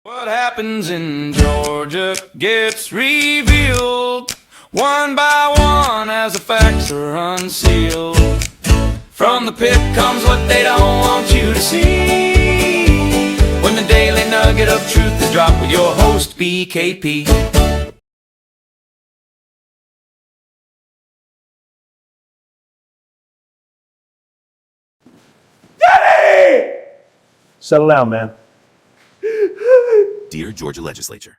What happens in Georgia gets revealed one by one as the facts are unsealed. From the pit comes what they don't want you to see. When the daily nugget of truth is dropped with your host, BKP. Daddy! Settle down, man. Dear Georgia Legislature,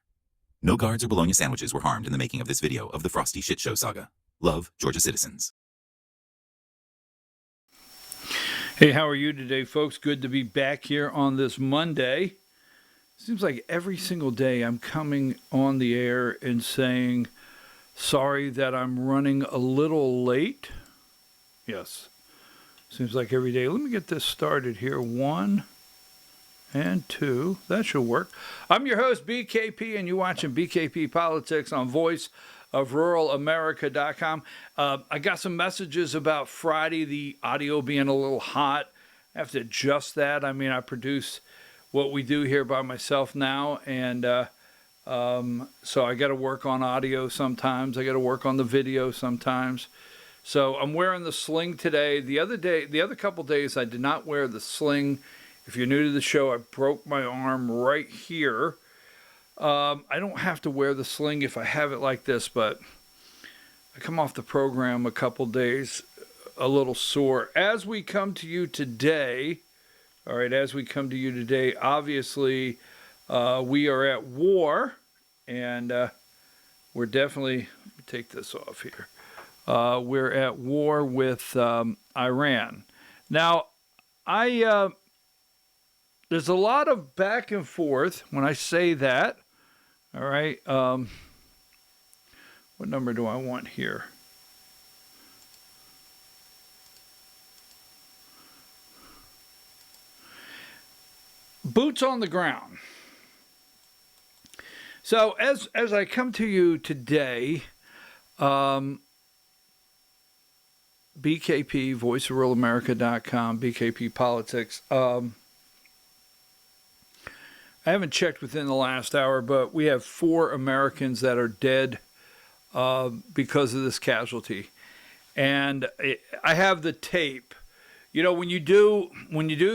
no guards or bologna sandwiches were harmed in the making of this video of the Frosty Shit Show saga. Love, Georgia citizens. Hey, how are you today, folks? Good to be back here on this Monday. Seems like every single day I'm coming on the air and saying, sorry that I'm running a little late. Yes, seems like every day. Let me get this started here. 1 and 2. That should work. I'm your host, BKP, and you're watching BKP Politics on Voice of RuralAmerica.com. I got some messages about Friday, the audio being a little hot. I have to adjust that. I mean, I produce what we do here by myself now, and so I got to work on audio sometimes. I got to work on the video sometimes. So I'm wearing the sling today. The other couple days, I did not wear the sling. If you're new to the show, I broke my arm right here. I don't have to wear the sling if I have it like this, but I come off the program a couple days a little sore. As we come to you today, obviously we are at war, and we're definitely, let me take this off here. We're at war with Iran. Now, there's a lot of back and forth when I say that. All right. What number do I want here? Boots on the ground. So as I come to you today, BKP, voiceofruralamerica.com, BKP Politics. I haven't checked within the last hour, but we have 4 Americans that are dead because of this casualty. And I have the tape. You know, when you do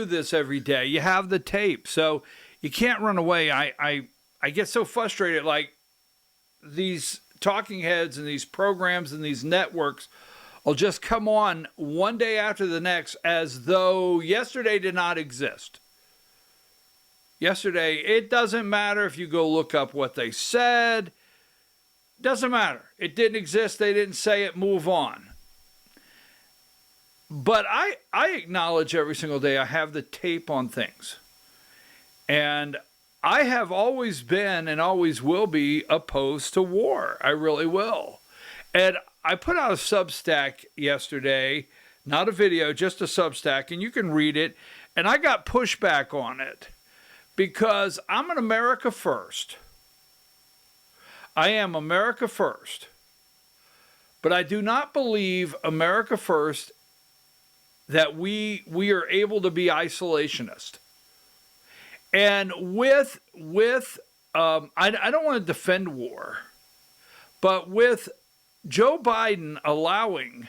this every day, you have the tape. So you can't run away. I get so frustrated. Like, these talking heads and these programs and these networks will just come on one day after the next as though yesterday did not exist. Yesterday, it doesn't matter if you go look up what they said. Doesn't matter. It didn't exist. They didn't say it. Move on. But I acknowledge every single day I have the tape on things. And I have always been and always will be opposed to war. I really will. And I put out a Substack yesterday, not a video, just a Substack, and you can read it. And I got pushback on it because I'm an America first. I am America first. But I do not believe America first that we are able to be isolationist. And with I don't want to defend war, but with Joe Biden allowing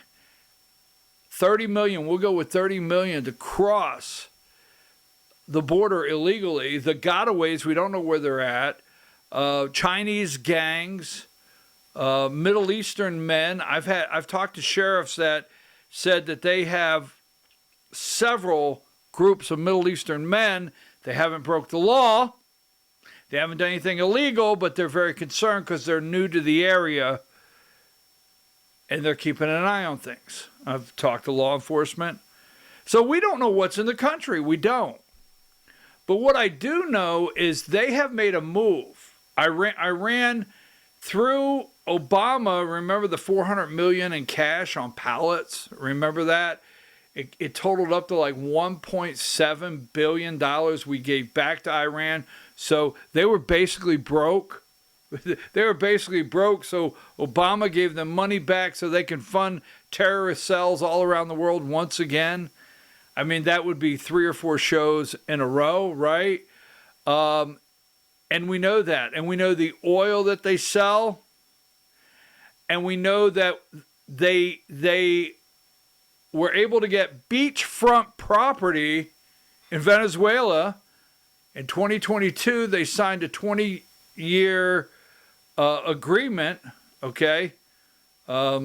30 million, we'll go with 30 million to cross the border illegally, the gotaways, we don't know where they're at, Chinese gangs, Middle Eastern men. I've talked to sheriffs that said that they have several groups of Middle Eastern men. They haven't broke the law. They haven't done anything illegal, but they're very concerned because they're new to the area and they're keeping an eye on things. I've talked to law enforcement. So we don't know what's in the country. We don't. But what I do know is they have made a move. Iran through Obama, remember the $400 million in cash on pallets? Remember that? It totaled up to like $1.7 billion we gave back to Iran. So they were basically broke. They were basically broke, so Obama gave them money back so they can fund terrorist cells all around the world once again. I mean, that would be 3 or 4 shows in a row, right? And we know that. And we know the oil that they sell. And we know that they were able to get beachfront property in Venezuela. In 2022, they signed a 20-year agreement, okay? A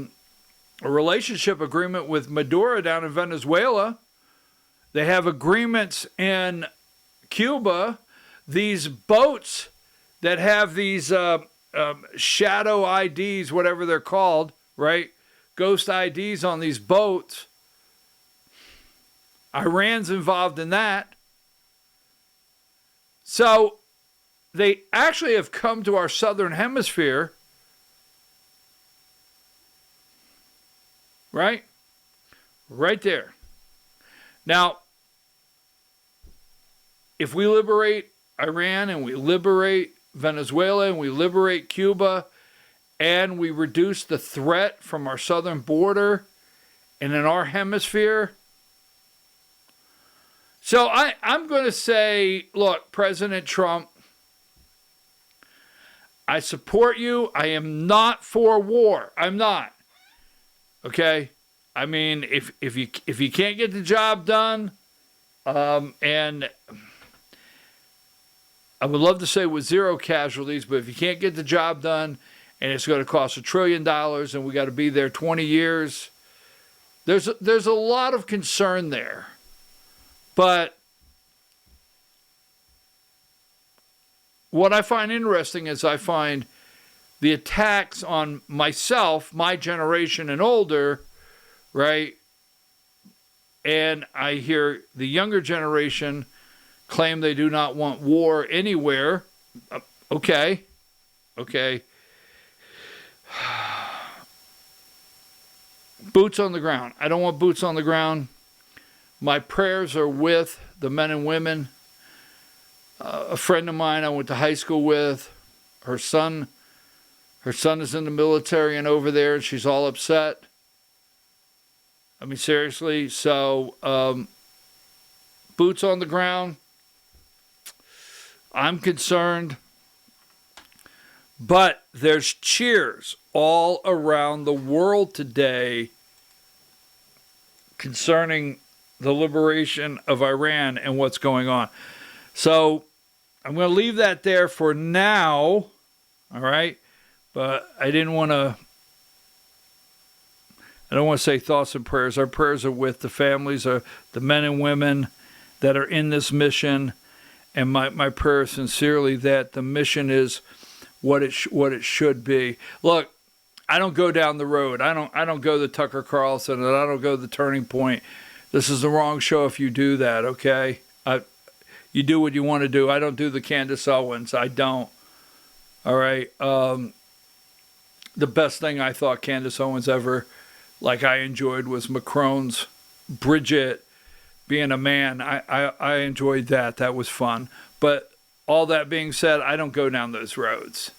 relationship agreement with Maduro down in Venezuela. They have agreements in Cuba. These boats that have these shadow IDs, whatever they're called, right? Ghost IDs on these boats. Iran's involved in that. So they actually have come to our southern hemisphere, right? Right there. Now, if we liberate Iran and we liberate Venezuela and we liberate Cuba and we reduce the threat from our southern border and in our hemisphere. So I'm going to say, look, President Trump, I support you. I am not for war. I'm not. Okay? I mean, if you can't get the job done, and I would love to say with zero casualties, but if you can't get the job done and it's going to cost $1 trillion and we got to be there 20 years, there's a lot of concern there. But what I find interesting is I find the attacks on myself, my generation and older, right? And I hear the younger generation claim they do not want war anywhere. Okay. Boots on the ground. I don't want boots on the ground. My prayers are with the men and women. A friend of mine I went to high school with, her son is in the military and over there, and she's all upset. I mean, seriously. So, boots on the ground. I'm concerned. But there's cheers all around the world today concerning the liberation of Iran and what's going on. So I'm going to leave that there for now. All right. But I don't want to say thoughts and prayers. Our prayers are with the families of the men and women that are in this mission. And my prayer is sincerely that the mission is what it should be. Look, I don't go down the road. I don't go to Tucker Carlson, and I don't go to the Turning Point. This is the wrong show if you do that, okay? You do what you want to do. I don't do the Candace Owens. I don't. All right? The best thing I thought Candace Owens ever, like I enjoyed, was Macron's Bridget being a man. I enjoyed that. That was fun. But all that being said, I don't go down those roads.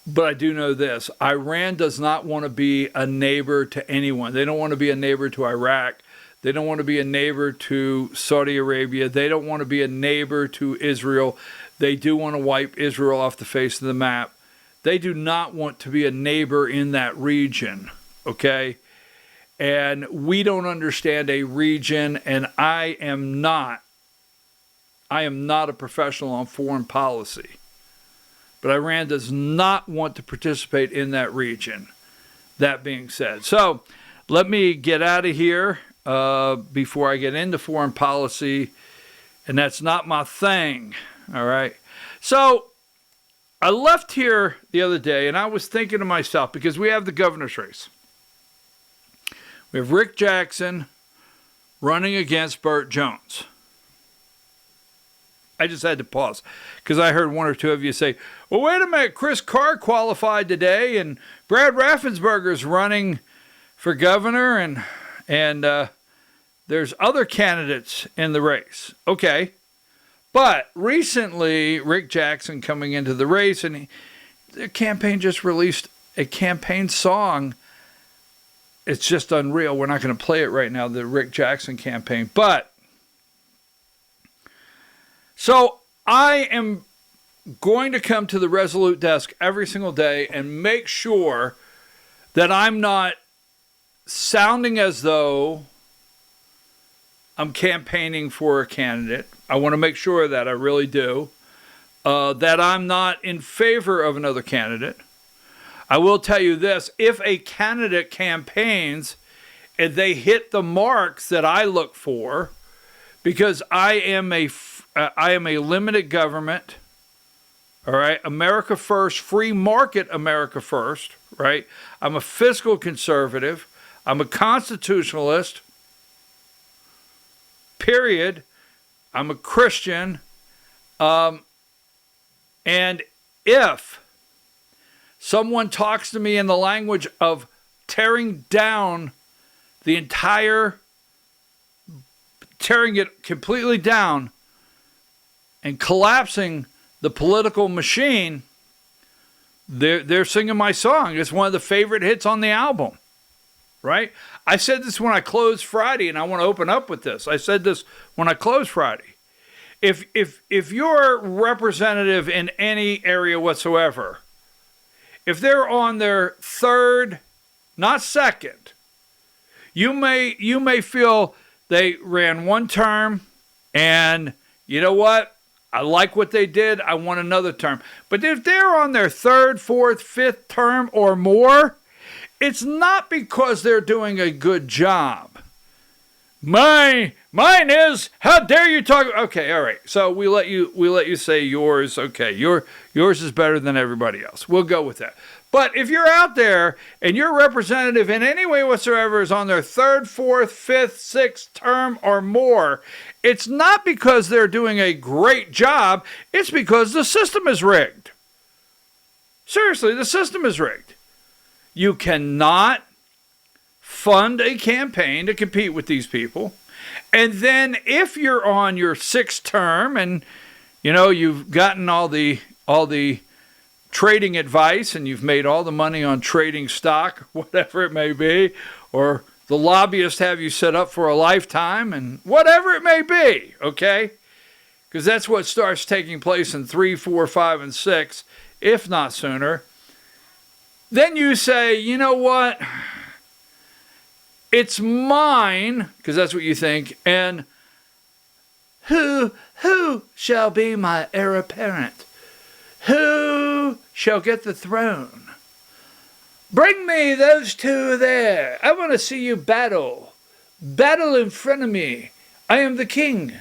But I do know this. Iran does not want to be a neighbor to anyone. They don't want to be a neighbor to Iraq. They don't want to be a neighbor to Saudi Arabia. They don't want to be a neighbor to Israel. They do want to wipe Israel off the face of the map. They do not want to be a neighbor in that region, okay? And we don't understand a region, and I am not a professional on foreign policy. But Iran does not want to participate in that region. That being said. So let me get out of here before I get into foreign policy. And that's not my thing. All right. So I left here the other day and I was thinking to myself, because we have the governor's race. We have Rick Jackson running against Burt Jones. I just had to pause because I heard one or two of you say, well, wait a minute, Chris Carr qualified today and Brad Raffensperger's running for governor and there's other candidates in the race. Okay. But recently, Rick Jackson coming into the race, and the campaign just released a campaign song. It's just unreal. We're not going to play it right now, the Rick Jackson campaign. But so I am going to come to the Resolute desk every single day and make sure that I'm not sounding as though I'm campaigning for a candidate. I want to make sure that I really do. That I'm not in favor of another candidate. I will tell you this, if a candidate campaigns and they hit the marks that I look for, because I am a limited government, all right, America first, free market America first, right? I'm a fiscal conservative. I'm a constitutionalist, period. I'm a Christian. And if someone talks to me in the language of tearing down the entire, tearing it completely down and collapsing the political machine, they're singing my song. It's one of the favorite hits on the album, right? I said this when I closed Friday, and I want to open up with this. I said this when I closed Friday. If you're representative in any area whatsoever, if they're on their third, not second, you may feel they ran one term and you know what? I like what they did. I want another term. But if they're on their third, fourth, fifth term or more, it's not because they're doing a good job. Mine is, how dare you talk? Okay, all right. So we let you say yours. Okay, yours is better than everybody else. We'll go with that. But if you're out there and your representative in any way whatsoever is on their third, fourth, fifth, sixth term or more, it's not because they're doing a great job. It's because the system is rigged. Seriously, the system is rigged. You cannot fund a campaign to compete with these people. And then if you're on your sixth term and you've gotten all the trading advice and you've made all the money on trading stock, whatever it may be, or the lobbyists have you set up for a lifetime and whatever it may be, okay? Because that's what starts taking place in 3, 4, 5, and 6, if not sooner. Then you say, you know what? It's mine, because that's what you think, and who shall be my heir apparent? Who shall get the throne? Bring me those two there. I want to see you battle. Battle in front of me. I am the king.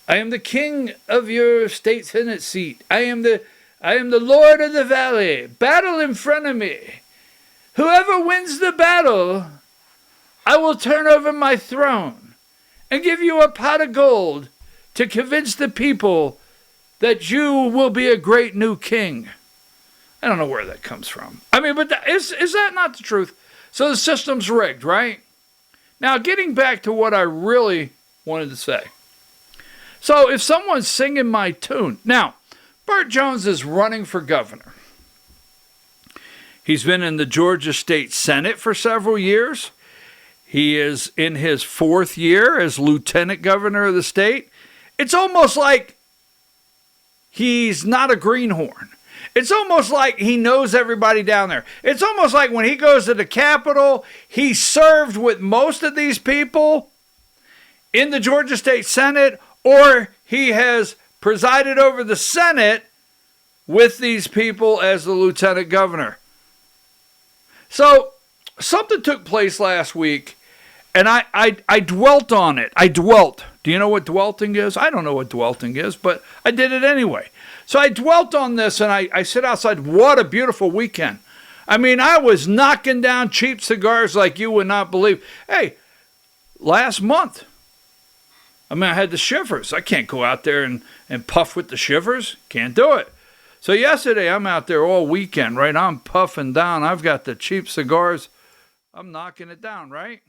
I am the king of your state senate seat. I am the lord of the valley. Battle in front of me. Whoever wins the battle, I will turn over my throne and give you a pot of gold to convince the people that you will be a great new king. I don't know where that comes from. I mean, but is that not the truth? So the system's rigged, right? Now, getting back to what I really wanted to say. So if someone's singing my tune. Now, Burt Jones is running for governor. He's been in the Georgia State Senate for several years. He is in his 4th year as lieutenant governor of the state. It's almost like he's not a greenhorn. It's almost like he knows everybody down there. It's almost like when he goes to the Capitol, he served with most of these people in the Georgia State Senate, or he has presided over the Senate with these people as the lieutenant governor. So something took place last week, and I dwelt on it. I dwelt. Do you know what dwelting is? I don't know what dwelting is, but I did it anyway. So I dwelt on this, and I sit outside. What a beautiful weekend. I mean, I was knocking down cheap cigars like you would not believe. Hey, last month, I mean, I had the shivers. I can't go out there and puff with the shivers. Can't do it. So yesterday, I'm out there all weekend, right? I'm puffing down. I've got the cheap cigars. I'm knocking it down, right?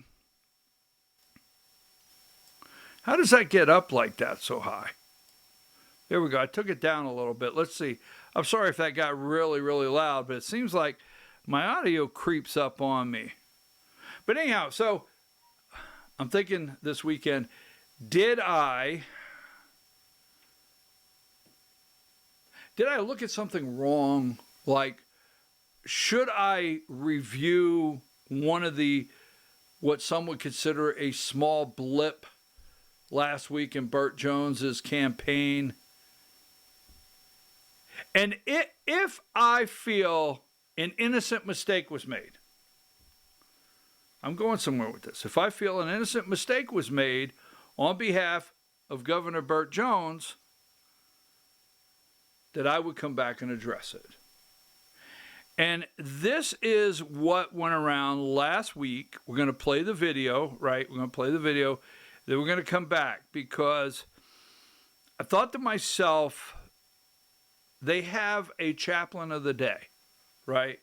How does that get up like that so high? There we go. I took it down a little bit. Let's see. I'm sorry if that got really, really loud, but it seems like my audio creeps up on me. But anyhow, so I'm thinking this weekend, did I did I look at something wrong? Like, should I review one of what some would consider a small blip last week in Burt Jones's campaign? And if I feel an innocent mistake was made, I'm going somewhere with this. If I feel an innocent mistake was made on behalf of Governor Burt Jones, that I would come back and address it. And this is what went around last week. We're going to play the video, right? We're going to play the video. Then we're going to come back because I thought to myself, they have a chaplain of the day, right?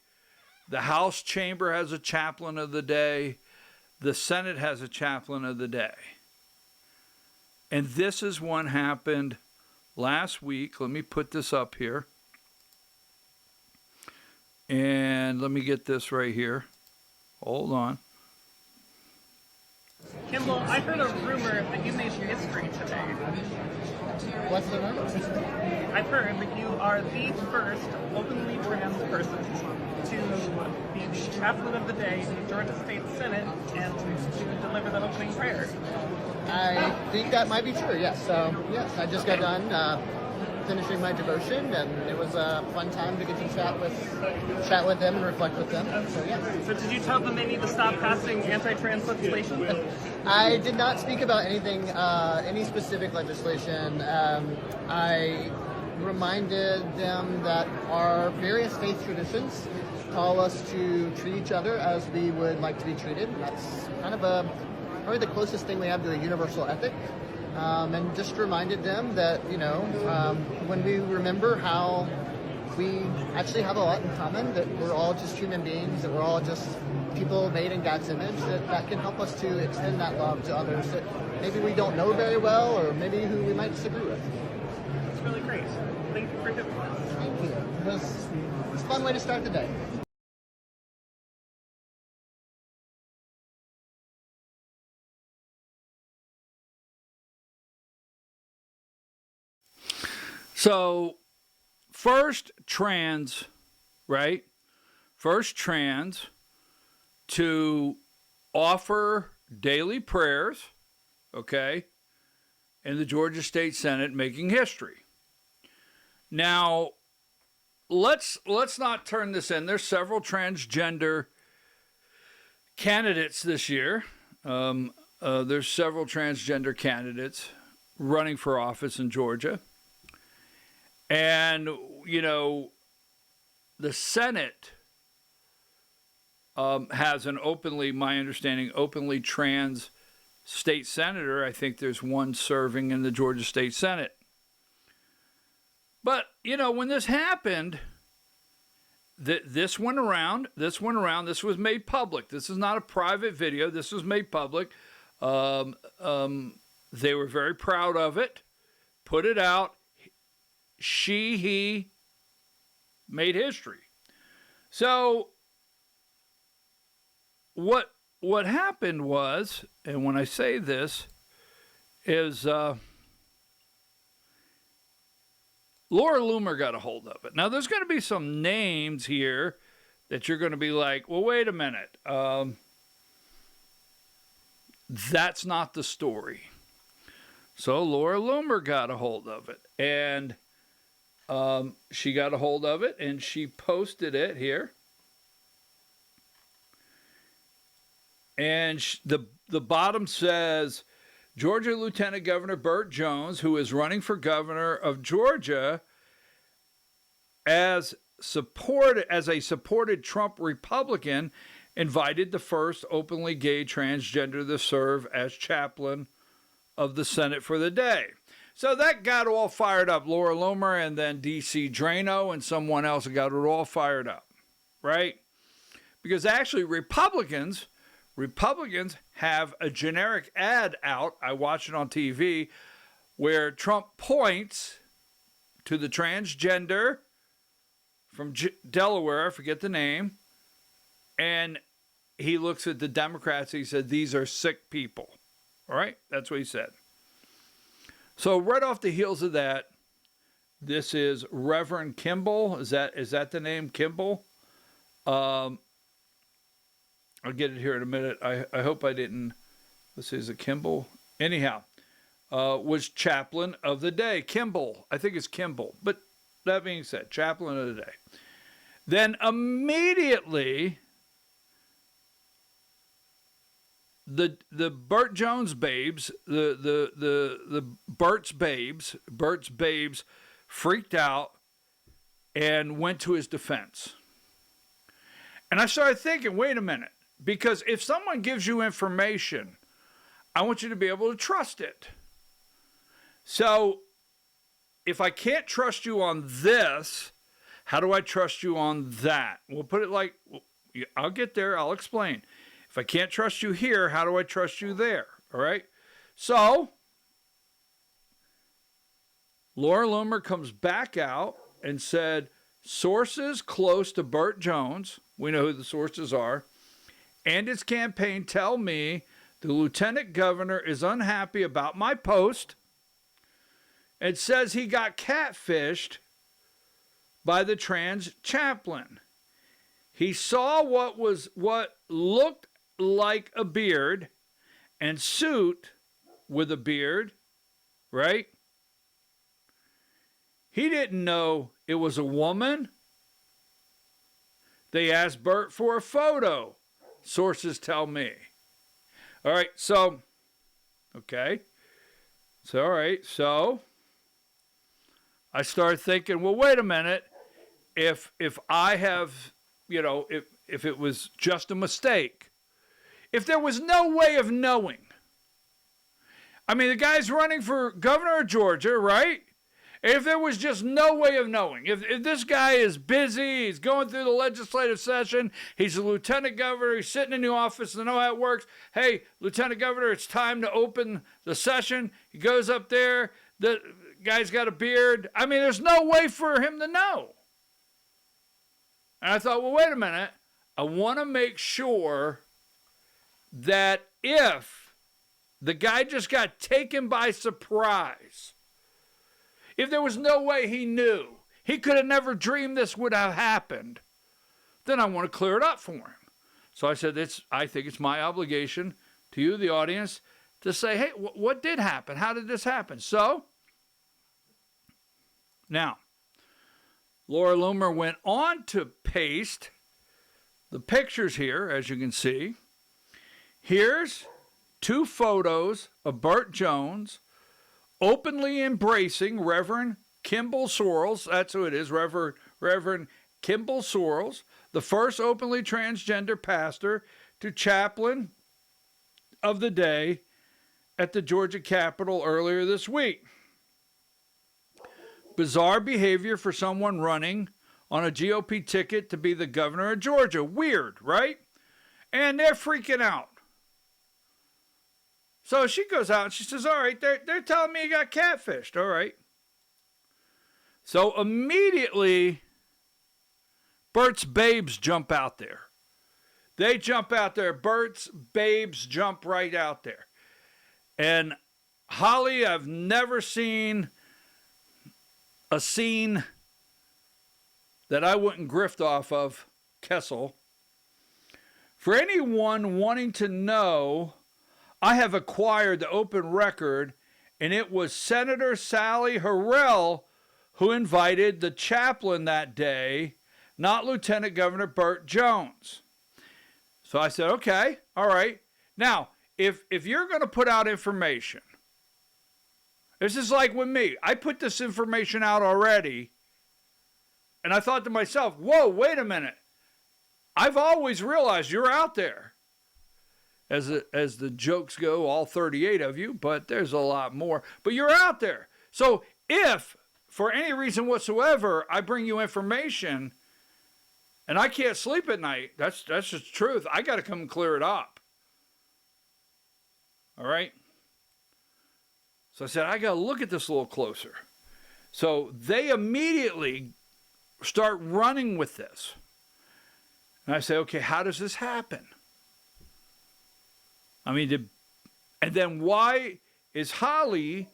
The House chamber has a chaplain of the day. The Senate has a chaplain of the day. And this is what happened last week. Let me put this up here. And let me get this right here. Hold on. Kimball, I heard a rumor that you made history today. What's the rumor? I've heard that you are the first openly trans person to be the chaplain of the day in the Georgia State Senate and to deliver the opening prayer. I think that might be true, yes. So, yes, I just got done finishing my devotion, and it was a fun time to get to chat with them and reflect with them. So, yeah. So did you tell them they need to stop passing anti-trans legislation? I did not speak about anything, any specific legislation. I reminded them that our various faith traditions call us to treat each other as we would like to be treated. And that's kind of probably the closest thing we have to a universal ethic. And just reminded them that, when we remember how we actually have a lot in common, that we're all just human beings, that we're all just people made in God's image, that can help us to extend that love to others that maybe we don't know very well or maybe who we might disagree with. It's really great. Thank you for doing this. Thank you. It was a fun way to start the day. So, first trans, right? First trans to offer daily prayers, okay, in the Georgia State Senate, making history. Now, let's not turn this in. There's several transgender candidates this year. There's several transgender candidates running for office in Georgia. And, the Senate has an my understanding, openly trans state senator. I think there's one serving in the Georgia State Senate. But, when this happened, this went around, this was made public. This is not a private video. This was made public. They were very proud of it, put it out. He made history. So what happened was, and when I say this, is Laura Loomer got a hold of it. Now, there's going to be some names here that you're going to be like, well, wait a minute. That's not the story. So Laura Loomer got a hold of it. And she got a hold of it, and she posted it here. And the bottom says, Georgia Lieutenant Governor Burt Jones, who is running for governor of Georgia as a supported Trump Republican, invited the first openly gay transgender to serve as chaplain of the Senate for the day. So that got all fired up. Laura Loomer and then D.C. Drano and someone else got it all fired up, right? Because actually Republicans have a generic ad out. I watched it on TV where Trump points to the transgender from Delaware, I forget the name, and he looks at the Democrats. He said, these are sick people. All right? That's what he said. So right off the heels of that, This is Reverend Kimball. Is that the name, Kimball? I'll get it here in a minute. I hope I didn't. Let's see, is it Kimball? Anyhow, was chaplain of the day. Kimball. I think it's Kimball. But that being said, chaplain of the day. Then immediately, the Burt Jones babes, the Burt's babes freaked out and went to his defense. And I started thinking, wait a minute, because if someone gives you information, I want you to be able to trust it. So if I can't trust you on this, how do I trust you on that? We'll put it like, I'll get there, I'll explain. If I can't trust you here, how do I trust you there? All right? So, Laura Loomer comes back out and said, sources close to Burt Jones, we know who the sources are, and his campaign tell me the lieutenant governor is unhappy about my post and says he got catfished by the trans chaplain. He saw what looked like a beard and suit with a beard, right? He didn't know it was a woman. They asked Burt for a photo, sources tell me. All right, so, okay. So, all right, so I started thinking, well, wait a minute. If I have, if it was just a mistake, if there was no way of knowing, I mean, the guy's running for governor of Georgia, right? If there was just no way of knowing, if this guy is busy, he's going through the legislative session, he's a lieutenant governor, he's sitting in the office, and know how it works. Hey, lieutenant governor, it's time to open the session. He goes up there, the guy's got a beard. I mean, there's no way for him to know. And I thought, well, wait a minute. I want to make sure that if the guy just got taken by surprise, if there was no way he knew, he could have never dreamed this would have happened, then I want to clear it up for him. So I said, I think it's my obligation to you, the audience, to say, hey, what did happen? How did this happen? So, now, Laura Loomer went on to paste the pictures here, as you can see. Here's 2 photos of Burt Jones openly embracing Reverend Kimball Sorrells. That's who it is, Reverend Kimball Sorrells, the first openly transgender pastor to chaplain of the day at the Georgia Capitol earlier this week. Bizarre behavior for someone running on a GOP ticket to be the governor of Georgia. Weird, right? And they're freaking out. So she goes out and she says, all right, they're telling me you got catfished. All right. So immediately, Burt's babes jump out there. They jump out there. Burt's babes jump right out there. And Holly, I've never seen a scene that I wouldn't grift off of Kessel. For anyone wanting to know, I have acquired the open record, and it was Senator Sally Harrell who invited the chaplain that day, not Lieutenant Governor Burt Jones. So I said, okay, all right. Now, if you're going to put out information, this is like with me. I put this information out already, and I thought to myself, whoa, wait a minute. I've always realized you're out there. As the jokes go, all 38 of you, but there's a lot more. But you're out there. So if, for any reason whatsoever, I bring you information and I can't sleep at night, that's just the truth. I got to come and clear it up. All right? So I said, I got to look at this a little closer. So they immediately start running with this. And I say, okay, how does this happen? I mean, and then why is Holly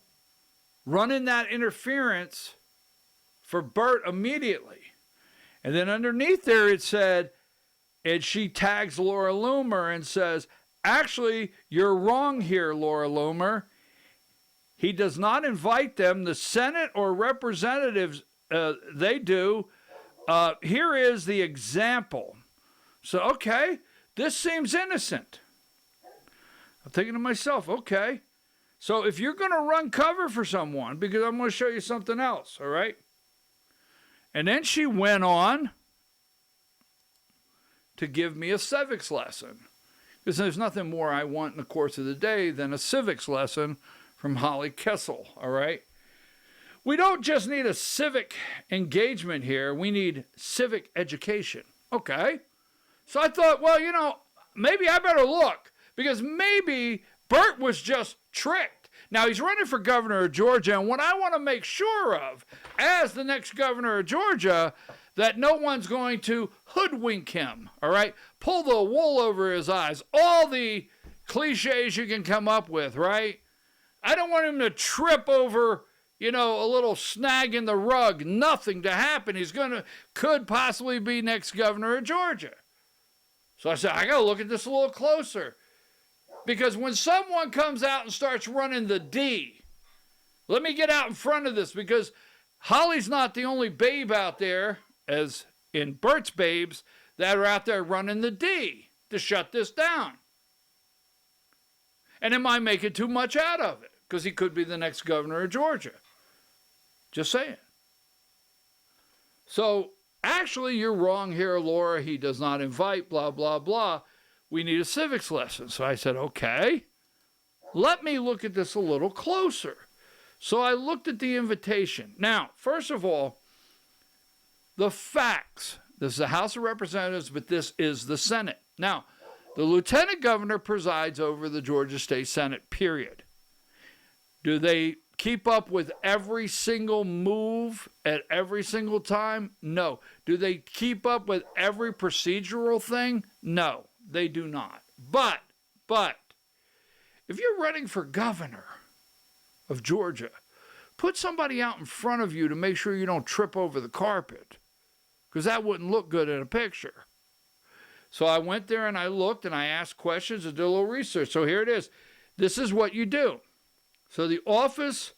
running that interference for Bert immediately. And then underneath there it said, and she tags Laura Loomer and says, actually, you're wrong here, Laura Loomer. He does not invite them. The Senate or representatives, they do. Here is the example. So, okay, this seems innocent. I'm thinking to myself, okay. So if you're going to run cover for someone, because I'm going to show you something else, all right? And then she went on to give me a civics lesson. Because there's nothing more I want in the course of the day than a civics lesson from Holly Kessel, all right? We don't just need a civic engagement here. We need civic education. Okay. So I thought, well, you know, maybe I better look, because maybe Bert was just tricked. Now, he's running for governor of Georgia, and what I want to make sure of, as the next governor of Georgia, that no one's going to hoodwink him, all right? Pull the wool over his eyes. All the cliches you can come up with, right? I don't want him to trip over, you know, a little snag in the rug. Nothing to happen. Could possibly be next governor of Georgia. So I said, I got to look at this a little closer. Because when someone comes out and starts running the D, let me get out in front of this, because Holly's not the only babe out there, as in Bert's babes, that are out there running the D to shut this down. And it might make it too much out of it, because he could be the next governor of Georgia. Just saying. So, actually, you're wrong here, Laura. He does not invite, blah, blah, blah. We need a civics lesson. So I said, okay, let me look at this a little closer. So I looked at the invitation. Now, first of all, the facts. This is the House of Representatives, but this is the Senate. Now, the lieutenant governor presides over the Georgia State Senate, period. Do they keep up with every single move at every single time? No. Do they keep up with every procedural thing? No, they do not. But, if you're running for governor of Georgia, put somebody out in front of you to make sure you don't trip over the carpet, because that wouldn't look good in a picture. So I went there and I looked and I asked questions and did a little research. So here it is. This is what you do. So the office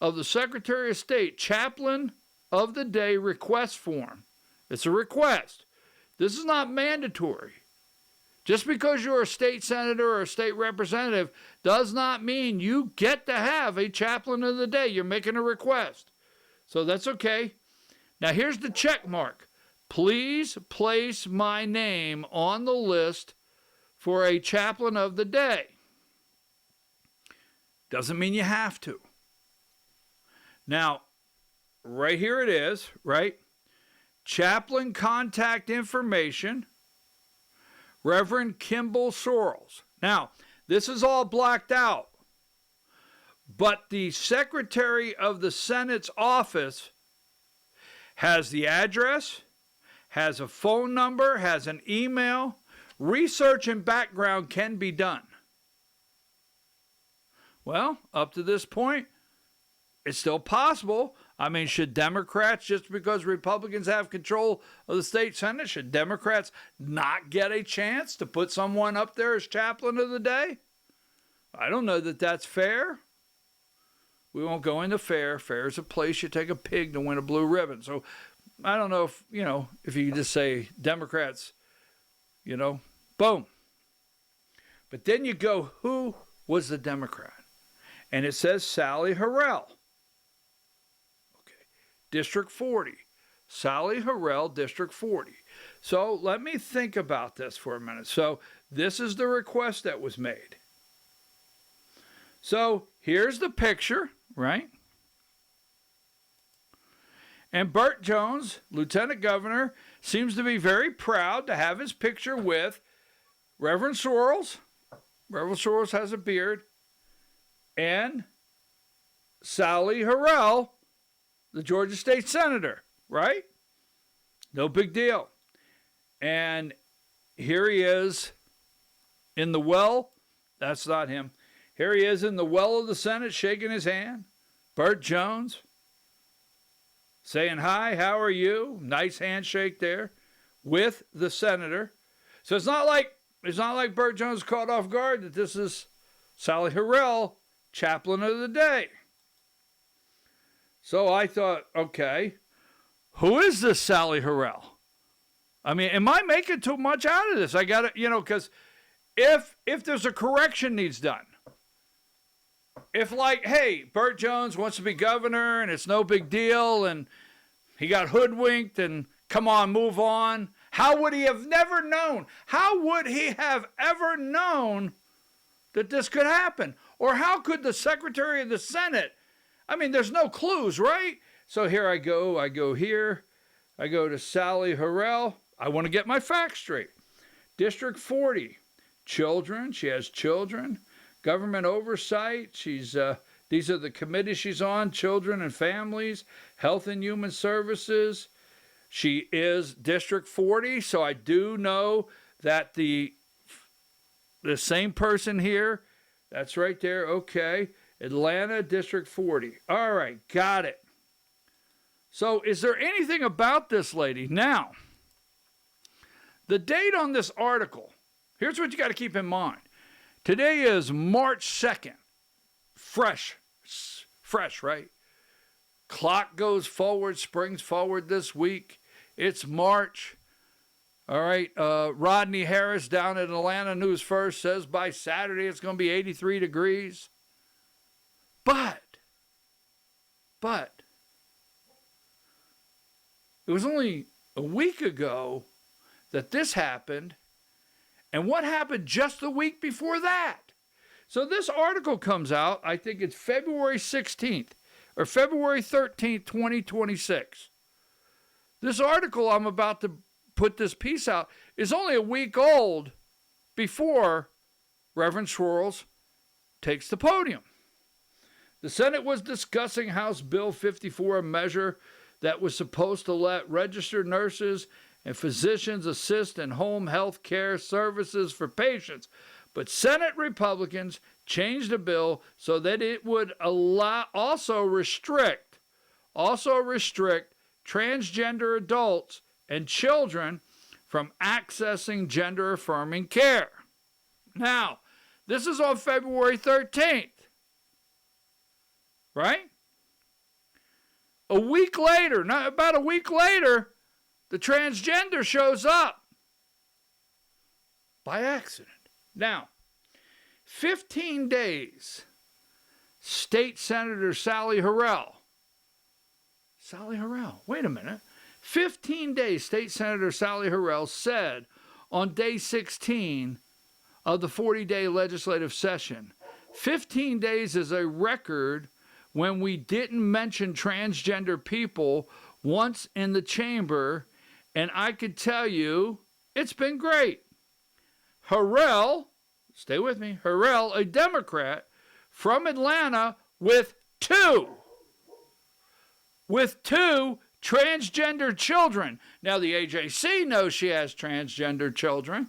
of the Secretary of State, chaplain of the day request form. It's a request. This is not mandatory. Just because you're a state senator or a state representative does not mean you get to have a chaplain of the day. You're making a request. So that's okay. Now here's the check mark. Please place my name on the list for a chaplain of the day. Doesn't mean you have to. Now, right here it is, right? Chaplain contact information, Reverend Kimball Sorrells. Now, this is all blacked out, but the Secretary of the Senate's office has the address, has a phone number, has an email. Research and background can be done. Well, up to this point, it's still possible. I mean, should Democrats, just because Republicans have control of the state Senate, should Democrats not get a chance to put someone up there as chaplain of the day? I don't know that that's fair. We won't go into fair. Fair is a place you take a pig to win a blue ribbon. So I don't know if, if you just say Democrats, boom. But then you go, who was the Democrat? And it says Sally Harrell. Okay. District 40. Sally Harrell, District 40. So let me think about this for a minute. So this is the request that was made. So here's the picture, right? And Burt Jones, Lieutenant Governor, seems to be very proud to have his picture with Reverend Sorrells. Reverend Sorrells has a beard. And Sally Harrell, the Georgia State Senator, right? No big deal. And here he is in the well. That's not him. Here he is in the well of the Senate shaking his hand. Burt Jones. saying hi, how are you? Nice handshake there with the senator. So it's not like Burt Jones caught off guard that this is Sally Harrell, chaplain of the day. So I thought, okay, who is this Sally Harrell? I mean, am I making too much out of this? I got to, because if there's a correction needs done, if like, hey, Burt Jones wants to be governor and it's no big deal and he got hoodwinked and come on, move on. How would he have never known? How would he have ever known that this could happen? Or how could the Secretary of the Senate? I mean, there's no clues, right? So here I go here. I go to Sally Harrell. I want to get my facts straight. District 40, children. She has children. Government oversight. These are the committees she's on: children and families, health and human services. She is District 40, so I do know that the same person here, that's right there, okay. Atlanta, District 40. All right, got it. So is there anything about this lady? Now, the date on this article, here's what you got to keep in mind. Today is March 2nd. Fresh, right? Clock goes forward, springs forward this week. It's March. All right, Rodney Harris down at Atlanta News First says by Saturday it's going to be 83 degrees. But, it was only a week ago that this happened. And what happened just the week before that? So this article comes out, I think it's February 16th or February 13th, 2026. This article I'm about to put this piece out is only a week old before Reverend Swirls takes the podium. The Senate was discussing House Bill 54, a measure that was supposed to let registered nurses and physicians assist in home health care services for patients. But Senate Republicans changed the bill so that it would also restrict transgender adults and children from accessing gender-affirming care. Now, this is on February 13th, right? About a week later, the transgender shows up by accident. Now, 15 days, State Senator Sally Harrell, wait a minute. 15 days, State Senator Sally Harrell said on day 16 of the 40-day legislative session, 15 days is a record when we didn't mention transgender people once in the chamber, and I could tell you it's been great. Harrell, stay with me, Harrell, a Democrat from Atlanta with two transgender children. Now, the AJC knows she has transgender children.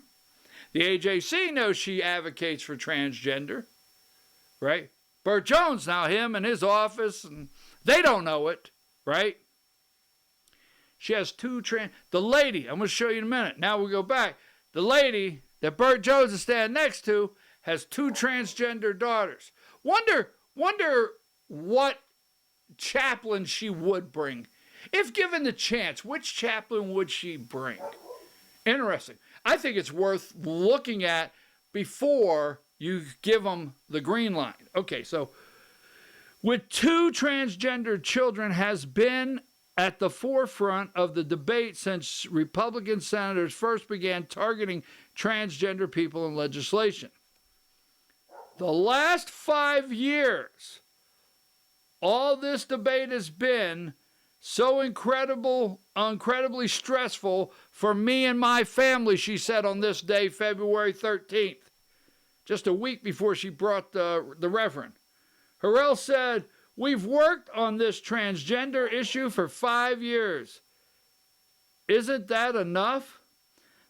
The AJC knows she advocates for transgender, right? Burt Jones, now him and his office, and they don't know it, right? She has the lady, I'm going to show you in a minute. Now we go back. The lady that Burt Jones is standing next to has two transgender daughters. Wonder what chaplain she would bring. If given the chance, which chaplain would she bring? Interesting. I think it's worth looking at before you give them the green line. Okay, so with two transgender children has been at the forefront of the debate since Republican senators first began targeting transgender people in legislation. The last 5 years, all this debate has been so incredibly stressful for me and my family, she said on this day, February 13th, just a week before she brought the Reverend. Harrell said, "We've worked on this transgender issue for 5 years. Isn't that enough?"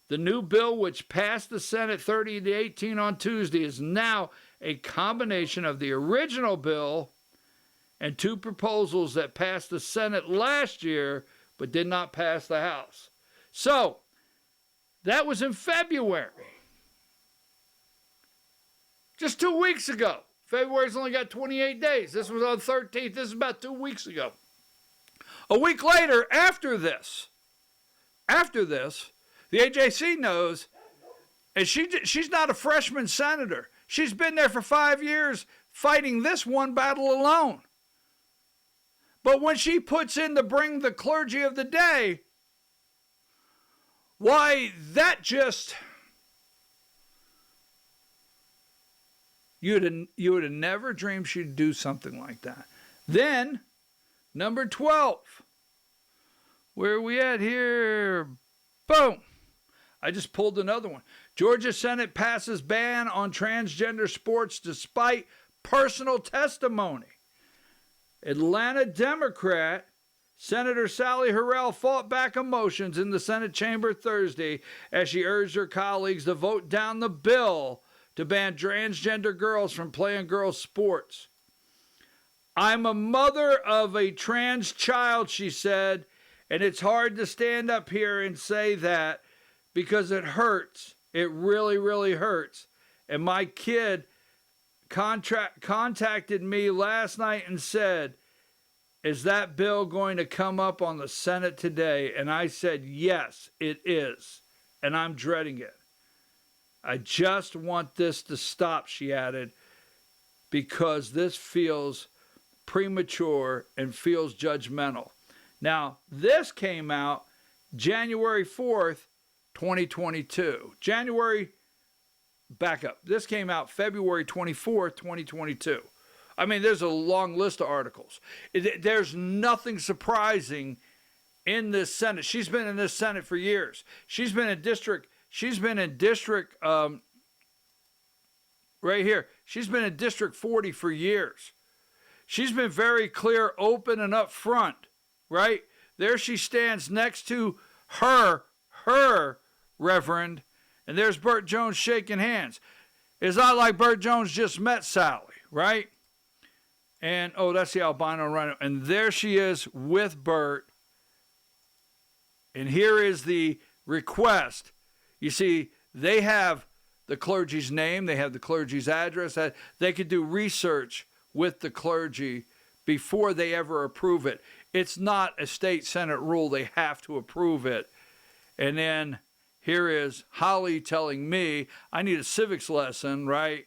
The new bill, which passed the Senate 30-18 on Tuesday, is now a combination of the original bill and 2 proposals that passed the Senate last year but did not pass the House. So, that was in February. Just 2 weeks ago. February's only got 28 days. This was on 13th. This is about 2 weeks ago. A week later, after this, the AJC knows, and she's not a freshman senator. She's been there for 5 years fighting this one battle alone. But when she puts in to bring the clergy of the day, why, that just... You would have never dreamed she'd do something like that. Then, number 12. Where are we at here? Boom. I just pulled another one. Georgia Senate passes ban on transgender sports despite personal testimony. Atlanta Democrat Senator Sally Harrell fought back emotions in the Senate chamber Thursday as she urged her colleagues to vote down the bill to ban transgender girls from playing girls' sports. I'm a mother of a trans child, she said, and it's hard to stand up here and say that because it hurts. It really, really hurts. And my kid contacted me last night and said, is that bill going to come up on the Senate today? And I said, yes, it is. And I'm dreading it. I just want this to stop, she added, because this feels premature and feels judgmental. Now, this came out January 4th, 2022. This came out February 24th, 2022. I mean, there's a long list of articles. There's nothing surprising in this Senate. She's been in this Senate for years. She's been in district right here. She's been in District 40 for years. She's been very clear, open, and upfront, right? There she stands next to her Reverend, and there's Burt Jones shaking hands. It's not like Burt Jones just met Sally, right? And, oh, that's the albino rhino. And there she is with Burt. And here is the request. You see, they have the clergy's name. They have the clergy's address. They could do research with the clergy before they ever approve it. It's not a state Senate rule. They have to approve it. And then here is Holly telling me I need a civics lesson, right?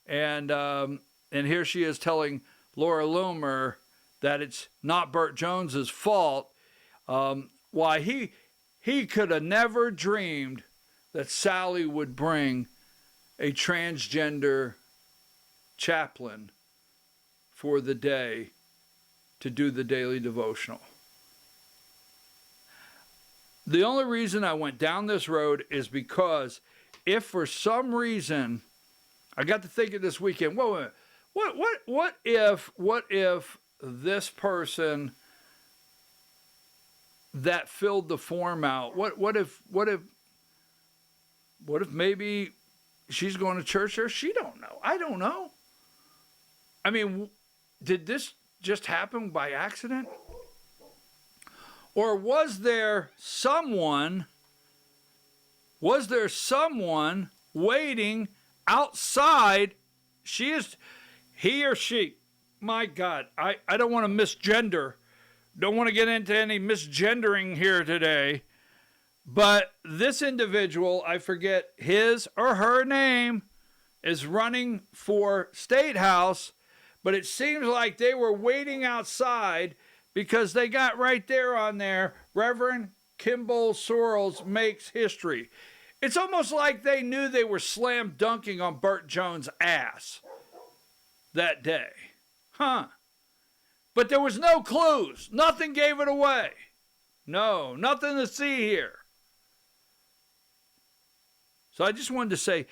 And here she is telling Laura Loomer that it's not Burt Jones's fault. Why he could have never dreamed that Sally would bring a transgender chaplain for the day to do the daily devotional. The only reason I went down this road is because if for some reason I got to thinking this weekend, whoa, what if this person that filled the form out, what if maybe she's going to church there? She don't know. I don't know. I mean, did this just happen by accident? Or was there someone waiting outside? He or she. My God, I don't want to misgender. Don't want to get into any misgendering here today. But this individual, I forget his or her name, is running for State House. But it seems like they were waiting outside because they got right there on there, Reverend Kimball Sorrells makes history. It's almost like they knew they were slam dunking on Burt Jones' ass that day. Huh. But there was no clues. Nothing gave it away. No, nothing to see here. So I just wanted to say,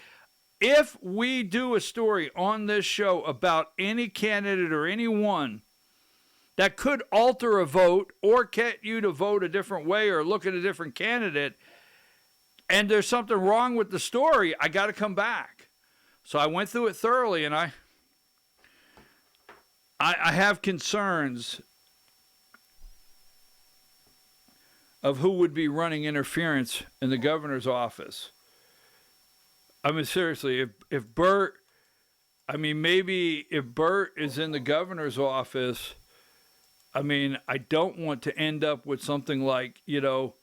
if we do a story on this show about any candidate or anyone that could alter a vote or get you to vote a different way or look at a different candidate, and there's something wrong with the story, I got to come back. So I went through it thoroughly, and I have concerns of who would be running interference in the governor's office. I mean, seriously, if Bert, I mean, maybe if Bert is in the governor's office, I mean, I don't want to end up with something like, you know,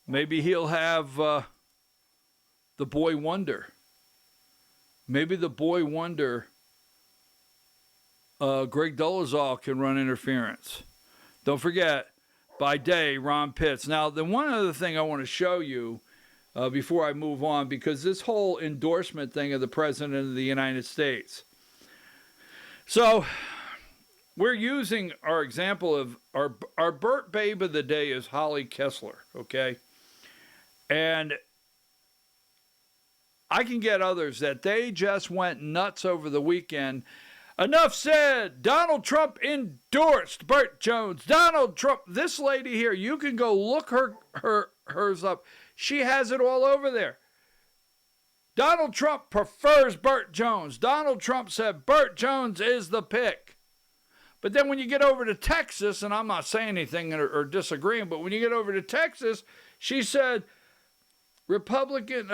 maybe he'll have the boy wonder. Maybe the boy wonder, Greg Dolezal can run interference. Don't forget, by day, Ron Pitts. Now, the one other thing I want to show you before I move on, because this whole endorsement thing of the President of the United States. So, we're using our example of our Burt Babe of the day is Holly Kessler, okay? And I can get others that they just went nuts over the weekend. Enough said. Donald Trump endorsed Burt Jones. Donald Trump, this lady here, you can go look hers up. She has it all over there. Donald Trump prefers Burt Jones. Donald Trump said Burt Jones is the pick. But then when you get over to Texas, and I'm not saying anything or disagreeing, but when you get over to Texas, she said Republican,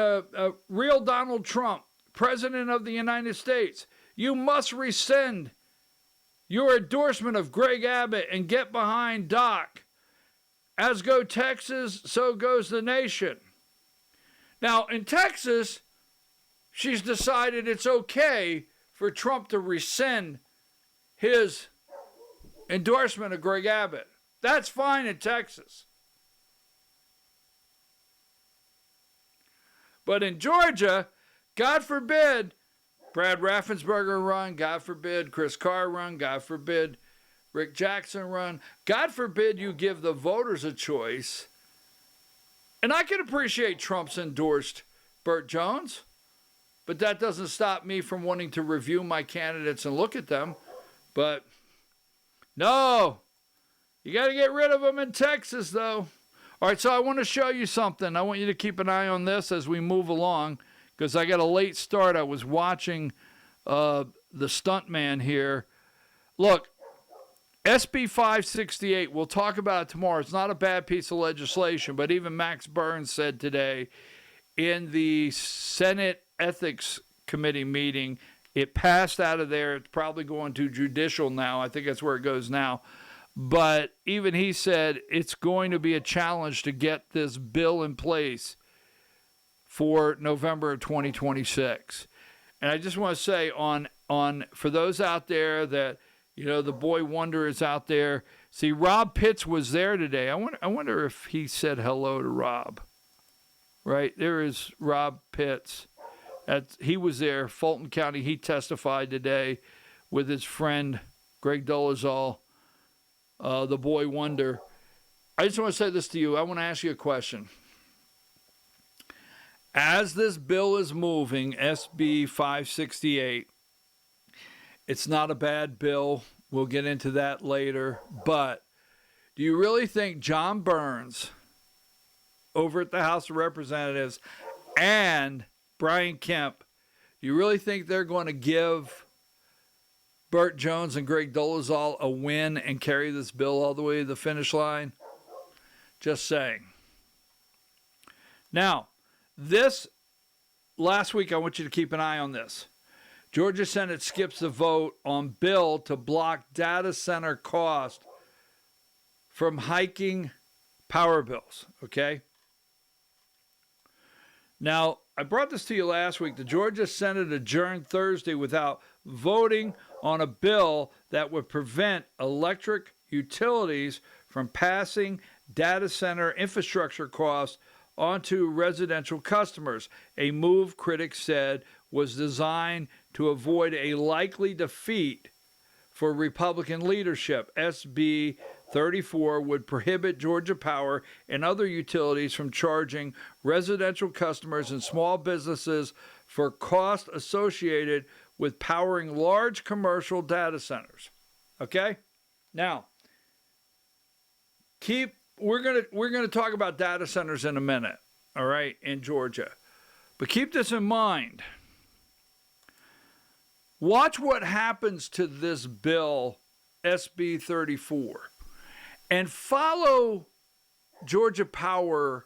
real Donald Trump, President of the United States, you must rescind your endorsement of Greg Abbott and get behind Doc. As go Texas, so goes the nation. Now, in Texas, she's decided it's okay for Trump to rescind his endorsement of Greg Abbott. That's fine in Texas. But in Georgia, God forbid Brad Raffensperger run, God forbid Chris Carr run, God forbid Rick Jackson run. God forbid you give the voters a choice. And I can appreciate Trump's endorsed Burt Jones, but that doesn't stop me from wanting to review my candidates and look at them. But no, you got to get rid of them in Texas, though. All right, so I want to show you something. I want you to keep an eye on this as we move along, because I got a late start. I was watching the stuntman here. Look, SB 568, we'll talk about it tomorrow. It's not a bad piece of legislation, but even Max Burns said today in the Senate Ethics Committee meeting, it passed out of there. It's probably going to judicial now. I think that's where it goes now. But even he said it's going to be a challenge to get this bill in place for November of 2026. And I just want to say on for those out there that, you know, the boy wonder is out there. See, Rob Pitts was there today. I wonder if he said hello to Rob. Right? There is Rob Pitts. He was there, Fulton County. He testified today with his friend Greg Dolezal, the boy wonder. I just want to say this to you. I want to ask you a question. As this bill is moving, SB 568, it's not a bad bill. We'll get into that later. But do you really think John Burns over at the House of Representatives and Brian Kemp, do you really think they're going to give Burt Jones and Greg Dolezal a win and carry this bill all the way to the finish line? Just saying. Now, this last week, I want you to keep an eye on this. Georgia Senate skips the vote on bill to block data center cost from hiking power bills, okay? Now, I brought this to you last week. The Georgia Senate adjourned Thursday without voting on a bill that would prevent electric utilities from passing data center infrastructure costs onto residential customers, a move critics said was designed to avoid a likely defeat for Republican leadership. SB 34 would prohibit Georgia Power and other utilities from charging residential customers and small businesses for costs associated with powering large commercial data centers. Okay? Now, we're going to talk about data centers in a minute, all right, in Georgia. But keep this in mind. Watch what happens to this bill SB 34 and follow Georgia Power,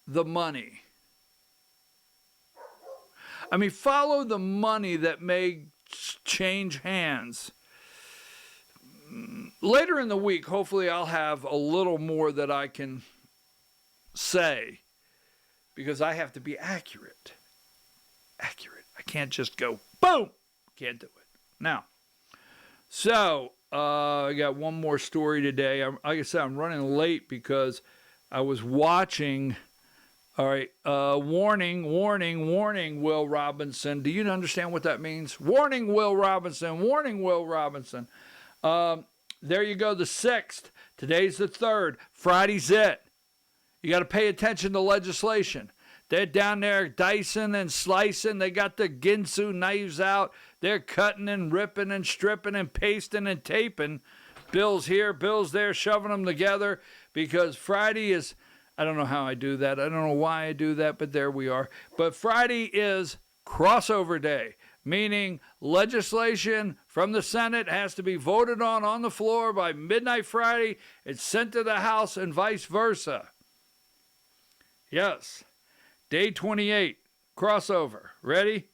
the money. I mean, follow the money that may change hands. Later in the week, hopefully I'll have a little more that I can say, because I have to be accurate. Accurate. I can't just go, boom! Can't do it. Now, so I got one more story today. Like I said, I'm running late because I was watching. All right, warning, warning, warning, Will Robinson. Do you understand what that means? Warning, Will Robinson. Warning, Will Robinson. There you go, the 6th. Today's the 3rd. Friday's it. You got to pay attention to legislation. They're down there dicing and slicing. They got the Ginsu knives out. They're cutting and ripping and stripping and pasting and taping. Bills here, bills there, shoving them together, because Friday is... I don't know how I do that. I don't know why I do that, but there we are. But Friday is crossover day, meaning legislation from the Senate has to be voted on the floor by midnight Friday. It's sent to the House and vice versa. Yes. Day 28, crossover. Ready?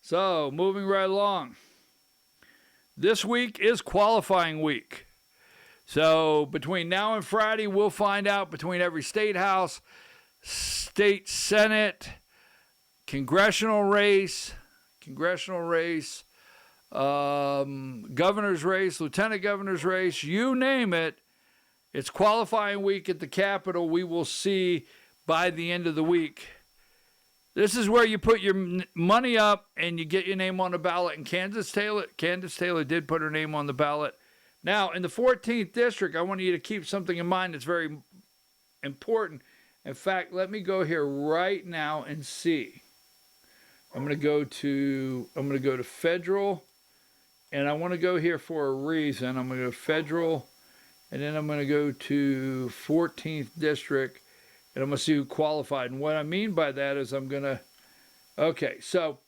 So, moving right along. This week is qualifying week. So between now and Friday, we'll find out between every state house, state senate, congressional race, governor's race, lieutenant governor's race, you name it. It's qualifying week at the Capitol. We will see by the end of the week. This is where you put your money up and you get your name on the ballot. And Candace Taylor did put her name on the ballot. Now, in the 14th District, I want you to keep something in mind that's very important. In fact, let me go here right now and see. I'm going to go to federal, and I want to go here for a reason. I'm going to go federal, and then I'm going to go to 14th District, and I'm going to see who qualified. And what I mean by that is okay, so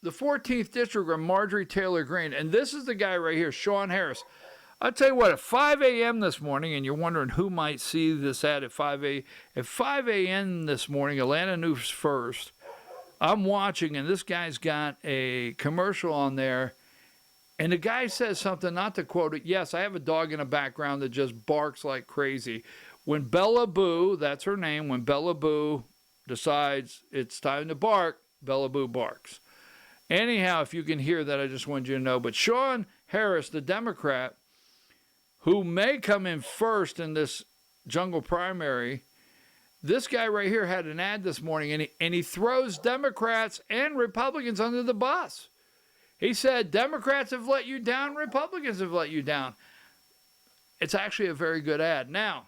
the 14th District are Marjorie Taylor Greene, and this is the guy right here, Sean Harris. I'll tell you what, at 5 a.m. this morning, and you're wondering who might see this at 5 a.m. this morning, Atlanta News First, I'm watching, and this guy's got a commercial on there, and the guy says something, not to quote it, yes, I have a dog in the background that just barks like crazy. When Bella Boo, that's her name, when Bella Boo decides it's time to bark, Bella Boo barks. Anyhow, if you can hear that, I just wanted you to know. But Sean Harris, the Democrat, who may come in first in this jungle primary, this guy right here had an ad this morning, and he throws Democrats and Republicans under the bus. He said, Democrats have let you down, Republicans have let you down. It's actually a very good ad. Now,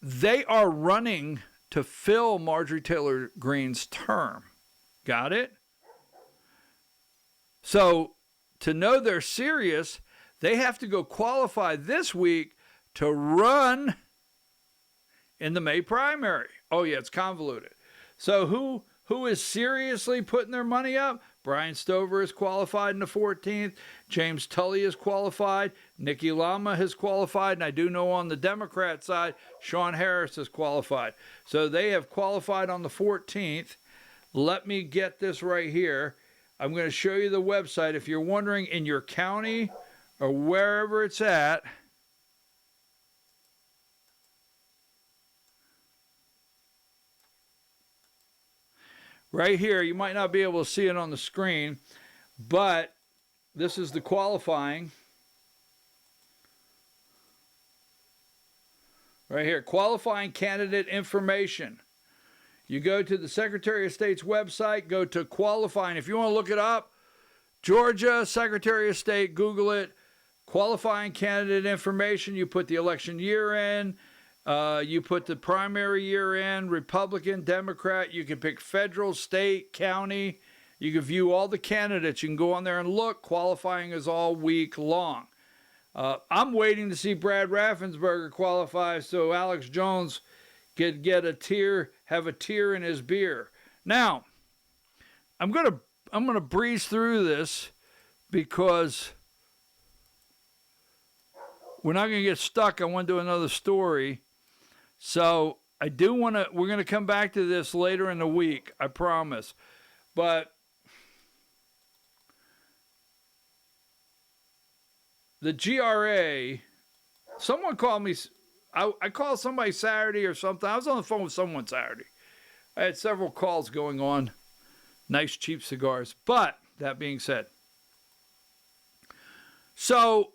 they are running to fill Marjorie Taylor Greene's term. Got it? So, to know they're serious, they have to go qualify this week to run in the May primary. Oh, yeah, it's convoluted. So, who is seriously putting their money up? Brian Stover is qualified in the 14th. James Tully is qualified. Nikki Lama has qualified. And I do know on the Democrat side, Sean Harris is qualified. So they have qualified on the 14th. Let me get this right here. I'm going to show you the website. If you're wondering in your county or wherever it's at, right here, you might not be able to see it on the screen, but this is the qualifying. Right here, qualifying candidate information. You go to the Secretary of State's website, go to qualifying. If you want to look it up, Georgia, Secretary of State, Google it. Qualifying candidate information, you put the election year in. You put the primary year in, Republican, Democrat. You can pick federal, state, county. You can view all the candidates. You can go on there and look. Qualifying is all week long. I'm waiting to see Brad Raffensperger qualify so Alex Jones could get have a tear in his beer. Now, I'm going gonna breeze through this because we're not gonna get stuck. I want to do another story, so I do want to. We're gonna come back to this later in the week. I promise, but the GRA. Someone called me. I called somebody Saturday or something. I was on the phone with someone Saturday. I had several calls going on. Nice, cheap cigars. But, that being said. So,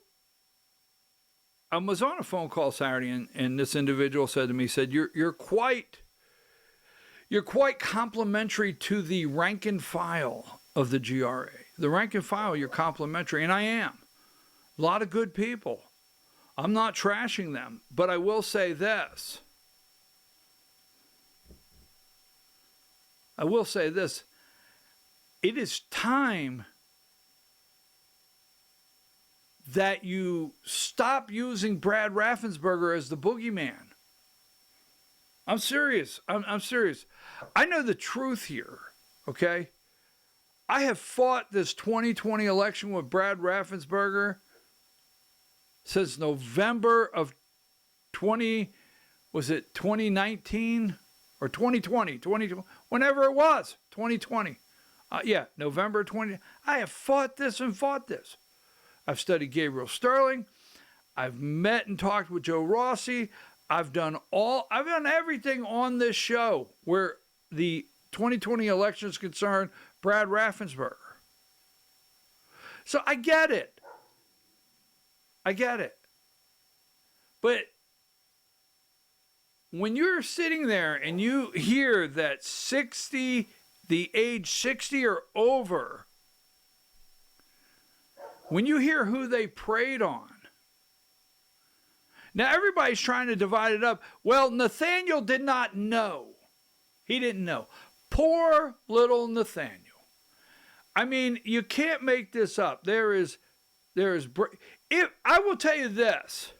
I was on a phone call Saturday, and this individual said to me, you're quite complimentary to the rank and file of the GRA. The rank and file, you're complimentary, and I am. A lot of good people. I'm not trashing them, but I will say this. It is time that you stop using Brad Raffensperger as the boogeyman. I'm serious. I'm serious. I know the truth here, okay? I have fought this 2020 election with Brad Raffensperger since November of 2019 or 2020, whenever it was, 2020. November 20. I have fought this and fought this. I've studied Gabriel Sterling. I've met and talked with Joe Rossi. I've done everything on this show where the 2020 election is concerned, Brad Raffensperger. So I get it. But when you're sitting there and you hear that the age 60 or over, when you hear who they preyed on, now everybody's trying to divide it up. Well, Nathaniel did not know. He didn't know. Poor little Nathaniel. I mean, you can't make this up. I will tell you this.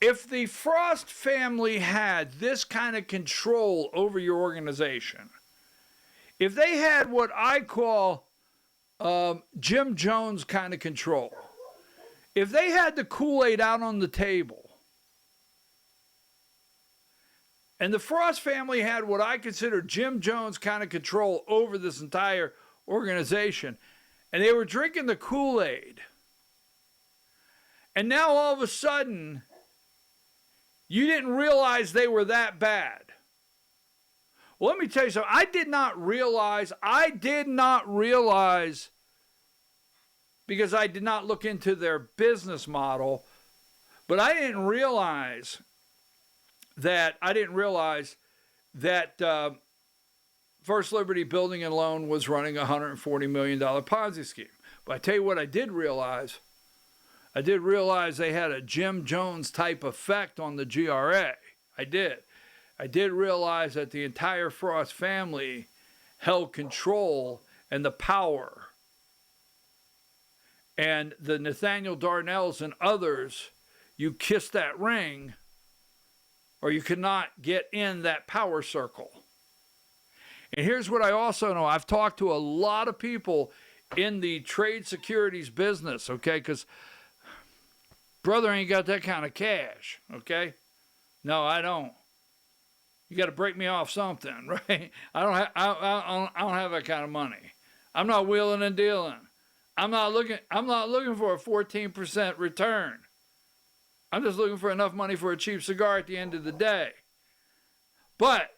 If the Frost family had this kind of control over your organization, if they had what I call Jim Jones kind of control, if they had the Kool-Aid out on the table, and the Frost family had what I consider Jim Jones kind of control over this entire organization, and they were drinking the Kool-Aid, and now all of a sudden, you didn't realize they were that bad. Well, let me tell you something. I did not realize, because I did not look into their business model, but I didn't realize that First Liberty Building and Loan was running a $140 million Ponzi scheme. But I tell you what I did realize. I did realize they had a Jim Jones type effect on the GRA. I did. I did realize that the entire Frost family held control and the power. And the Nathaniel Darnells and others, you kiss that ring or you could not get in that power circle. And here's what I also know. I've talked to a lot of people in the trade securities business, okay? Because brother ain't got that kind of cash, okay? No, I don't. You got to break me off something, right? I don't have that kind of money. I'm not wheeling and dealing. I'm not looking for a 14% return. I'm just looking for enough money for a cheap cigar at the end of the day. But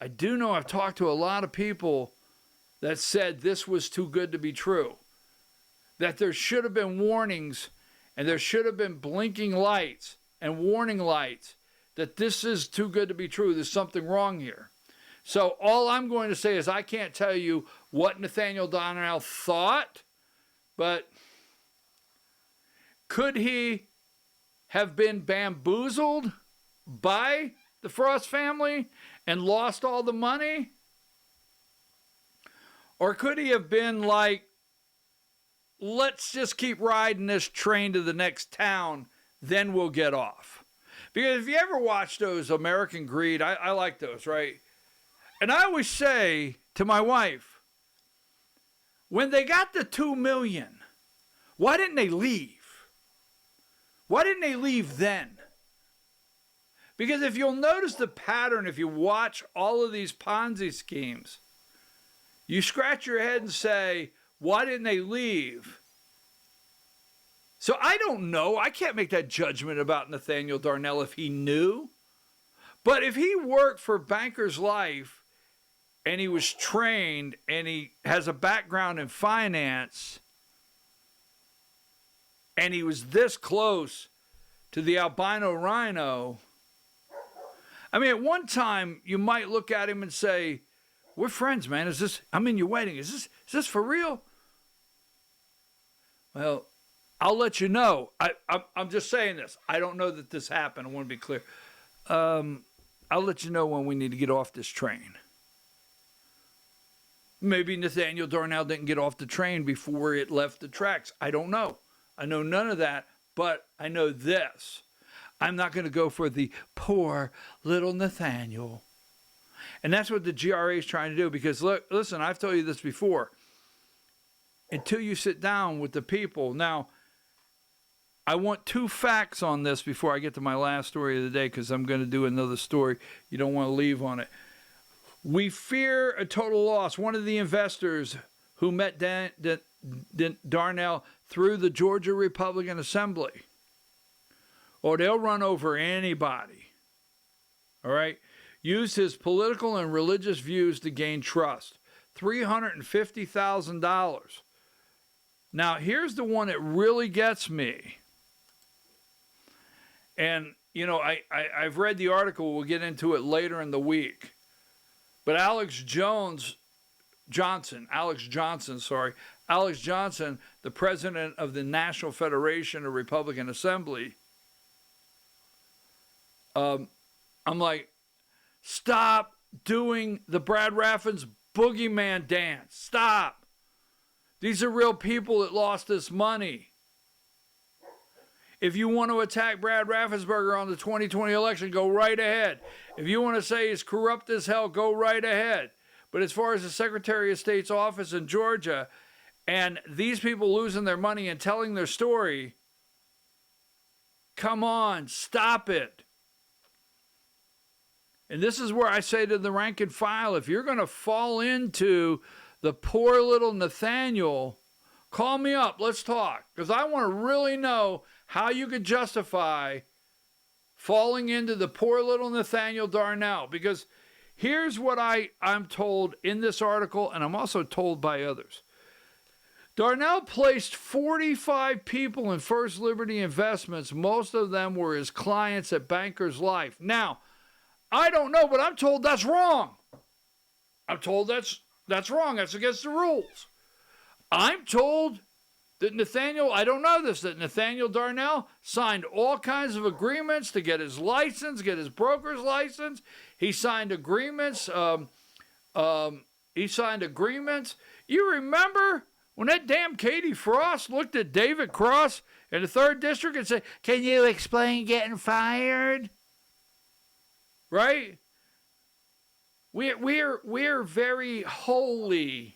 I do know I've talked to a lot of people that said this was too good to be true. That there should have been warnings and there should have been blinking lights and warning lights that this is too good to be true. There's something wrong here. So all I'm going to say is I can't tell you what Nathaniel Darnell thought, but could he have been bamboozled by the Frost family and lost all the money? Or could he have been like, let's just keep riding this train to the next town, then we'll get off? Because if you ever watch those American Greed, I like those, right? And I always say, to my wife, when they got the 2 million, why didn't they leave? Why didn't they leave then? Because if you'll notice the pattern, if you watch all of these Ponzi schemes, you scratch your head and say, why didn't they leave? So I don't know. I can't make that judgment about Nathaniel Darnell if he knew. But if he worked for Banker's Life and he was trained and he has a background in finance and he was this close to the albino rhino, I mean, at one time you might look at him and say, we're friends, man. I'm in your wedding. Is this for real? Well, I'll let you know. I'm just saying this. I don't know that this happened. I want to be clear. I'll let you know when we need to get off this train. Maybe Nathaniel Darnell didn't get off the train before it left the tracks. I don't know. I know none of that, but I know this. I'm not going to go for the poor little Nathaniel. And that's what the GRA is trying to do. Because, look, listen, I've told you this before. Until you sit down with the people. Now, I want 2 facts on this before I get to my last story of the day, because I'm going to do another story. You don't want to leave on it. We fear a total loss. One of the investors who met Darnell through the Georgia Republican Assembly. Or they'll run over anybody. All right? Used his political and religious views to gain trust. $350,000. Now, here's the one that really gets me. And, you know, I've read the article. We'll get into it later in the week. But Alex Johnson, the president of the National Federation of Republican Assembly, I'm like, stop doing the Brad Raffins boogeyman dance. Stop. These are real people that lost this money. If you want to attack Brad Raffensperger on the 2020 election, go right ahead. If you want to say he's corrupt as hell, go right ahead. But as far as the Secretary of State's office in Georgia and these people losing their money and telling their story, come on, stop it. And this is where I say to the rank and file, if you're going to fall into the poor little Nathaniel, call me up. Let's talk. Because I want to really know how you could justify falling into the poor little Nathaniel Darnell. Because here's what I'm told in this article, and I'm also told by others. Darnell placed 45 people in First Liberty Investments. Most of them were his clients at Banker's Life. Now, I don't know, but I'm told that's wrong. I'm told that's wrong. That's against the rules. I'm told that Nathaniel Darnell signed all kinds of agreements to get his license, get his broker's license. He signed agreements. You remember when that damn Katie Frost looked at David Cross in the 3rd District and said, "Can you explain getting fired?" Right? We're very holy.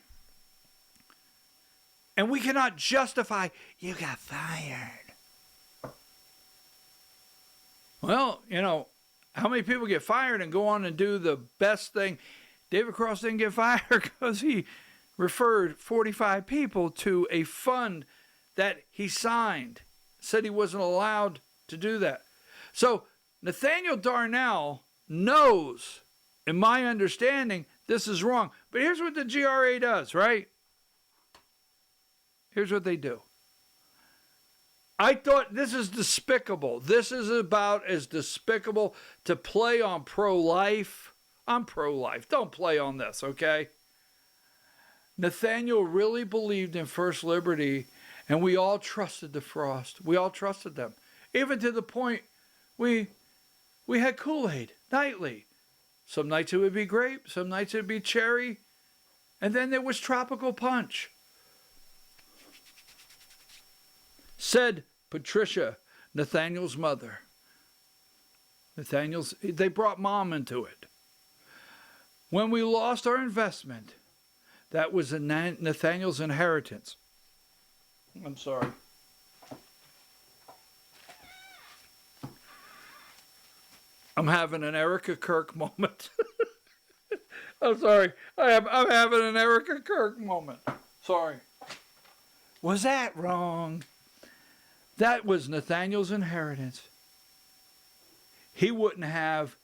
And we cannot justify, you got fired. Well, you know, how many people get fired and go on and do the best thing? David Cross didn't get fired because he referred 45 people to a fund that he signed. Said he wasn't allowed to do that. So Nathaniel Darnell knows, in my understanding, this is wrong. But here's what the GRA does, right? Here's what they do. I thought this is despicable. This is about as despicable to play on pro-life. I'm pro-life. Don't play on this, okay? Nathaniel really believed in First Liberty, and we all trusted the Frost. We all trusted them. Even to the point we had Kool-Aid nightly. Some nights it would be grape, some nights it would be cherry, and then there was tropical punch. Said Patricia, Nathaniel's mother. They brought mom into it. When we lost our investment, That was Nathaniel's inheritance. I'm sorry. I'm having an Erica Kirk moment. I'm sorry. I'm having an Erica Kirk moment. Sorry. Was that wrong? That was Nathaniel's inheritance. He wouldn't have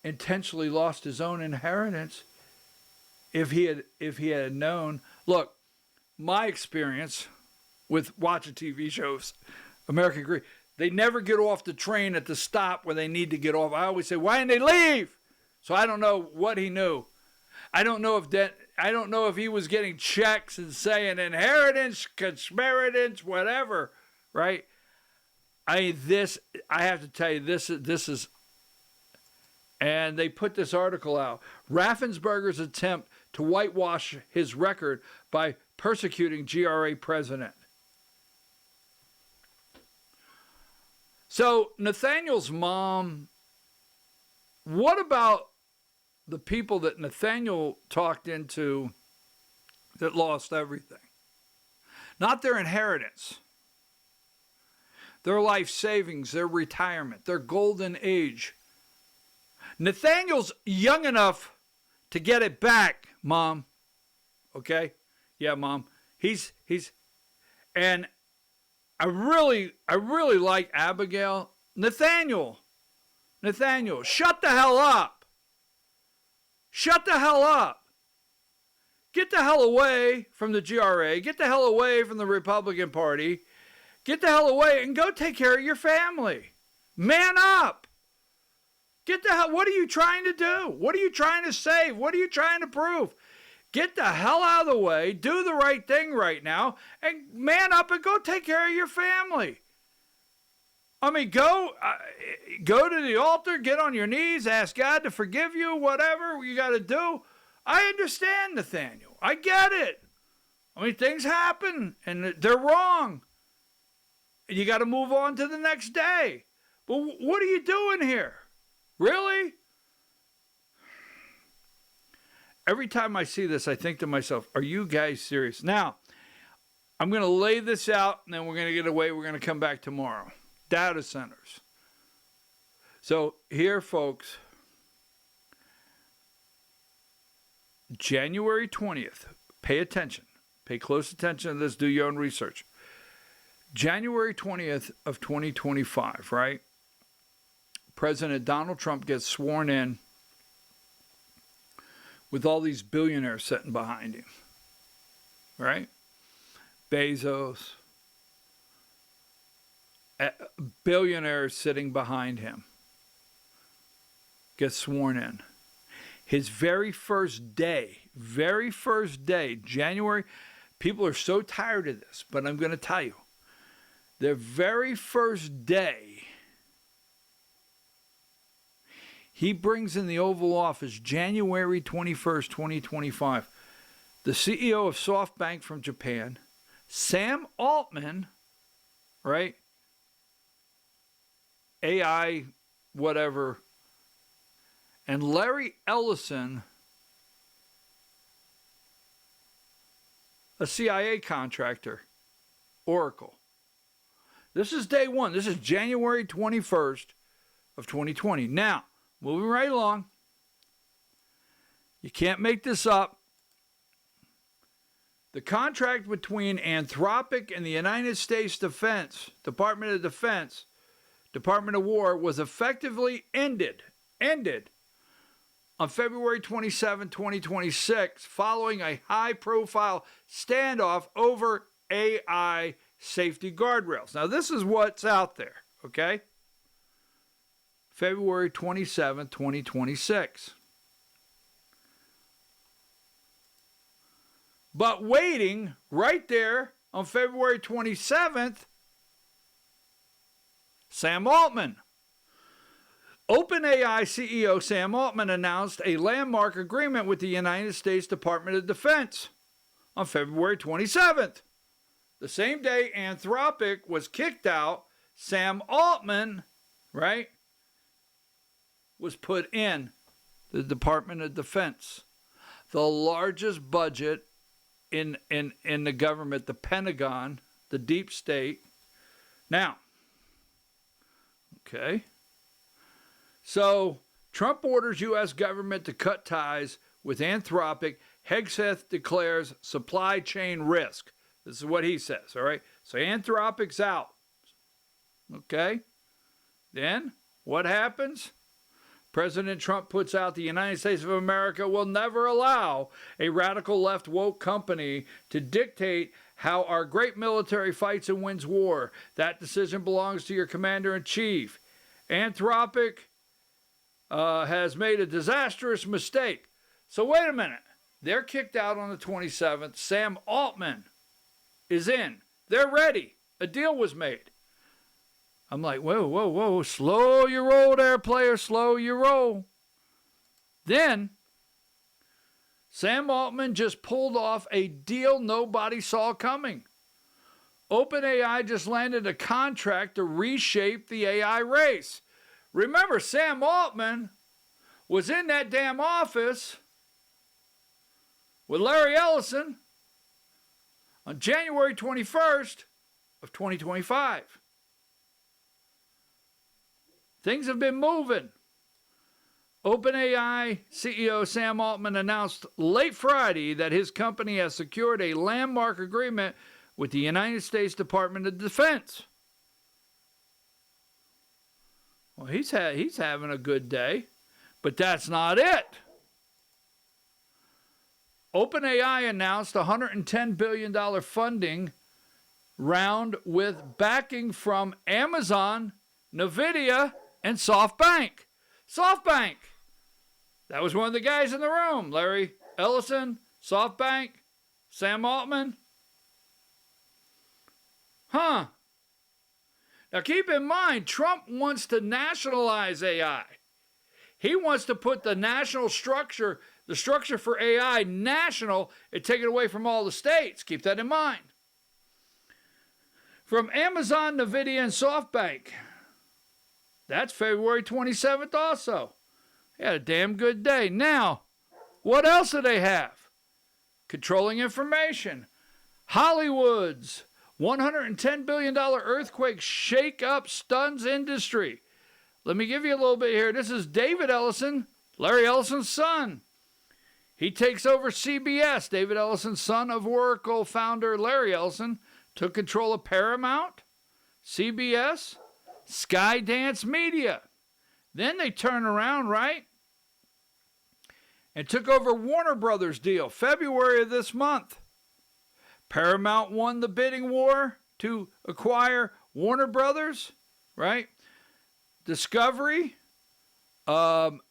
intentionally lost his own inheritance if he had known. Look, my experience with watching TV shows, American Greed, they never get off the train at the stop where they need to get off. I always say, why didn't they leave? So I don't know what he knew. I don't know if he was getting checks and saying inheritance, conspiritance, whatever, right? I have to tell you, this is, and they put this article out. Raffensperger's attempt to whitewash his record by persecuting GRA president. So Nathaniel's mom, what about the people that Nathaniel talked into that lost everything? Not their inheritance, their life savings, their retirement, their golden age. Nathaniel's young enough to get it back, Mom. Okay? Yeah, Mom. He's and I really like Abigail. Nathaniel, shut the hell up. Shut the hell up. Get the hell away from the GRA. Get the hell away from the Republican Party. Get the hell away and go take care of your family. Man up. Get the hell, what are you trying to do? What are you trying to save? What are you trying to prove? Get the hell out of the way, do the right thing right now, and man up and go take care of your family. I mean, go to the altar, get on your knees, ask God to forgive you, whatever you got to do. I understand, Nathaniel. I get it. I mean, things happen, and they're wrong. And you got to move on to the next day. But what are you doing here? Really? Every time I see this, I think to myself, are you guys serious? Now, I'm going to lay this out, and then we're going to get away. We're going to come back tomorrow. Data centers. So here, folks, January 20th, pay attention. Pay close attention to this. Do your own research. January 20th of 2025, right? President Donald Trump gets sworn in with all these billionaires sitting behind him, right? Bezos, billionaires sitting behind him, gets sworn in. His very first day, January, people are so tired of this, but I'm going to tell you, their very first day, he brings in the Oval Office January 21st, 2025, the CEO of SoftBank from Japan, Sam Altman, right? AI, whatever, and Larry Ellison, a CIA contractor, Oracle. This is day one. This is January 21st of 2020. Now, moving right along. You can't make this up. The contract between Anthropic and the United States Department of Defense, Department of War, was effectively ended on February 27, 2026, following a high-profile standoff over AI safety guardrails. Now, this is what's out there, okay? February 27, 2026. But waiting right there on February 27th, Sam Altman. OpenAI CEO Sam Altman announced a landmark agreement with the United States Department of Defense on February 27th. The same day Anthropic was kicked out, Sam Altman, right, was put in the Department of Defense. the largest budget in the government, the Pentagon, the deep state. Now, okay, so Trump orders U.S. government to cut ties with Anthropic. Hegseth declares supply chain risk. This is what he says, all right? So Anthropic's out, okay? Then what happens? President Trump puts out the United States of America will never allow a radical left woke company to dictate how our great military fights and wins war. That decision belongs to your commander-in-chief. Anthropic has made a disastrous mistake. So wait a minute. They're kicked out on the 27th. Sam Altman is in. They're ready. A deal was made. I'm like, whoa. Slow your roll there, player. Slow your roll. Then, Sam Altman just pulled off a deal nobody saw coming. OpenAI just landed a contract to reshape the AI race. Remember, Sam Altman was in that damn office with Larry Ellison on January 21st of 2025. Things have been moving. OpenAI CEO Sam Altman announced late Friday that his company has secured a landmark agreement with the United States Department of Defense. Well, he's having a good day, but that's not it. OpenAI announced a $110 billion funding round with backing from Amazon, NVIDIA, and SoftBank. SoftBank! That was one of the guys in the room. Larry Ellison, SoftBank, Sam Altman. Huh. Now keep in mind, Trump wants to nationalize AI. He wants to put the national structure, the structure for AI national, and take it away from all the states. Keep that in mind. From Amazon, NVIDIA, and SoftBank. That's February 27th also. They had a damn good day. Now, what else do they have? Controlling information. Hollywood's $110 billion earthquake shake up Stunts industry. Let me give you a little bit here. This is David Ellison, Larry Ellison's son. He takes over CBS. David Ellison, son of Oracle founder Larry Ellison, took control of Paramount, CBS, Skydance Media. Then they turn around, right? And took over Warner Brothers deal, February of this month. Paramount won the bidding war to acquire Warner Brothers, right? Discovery, CNN,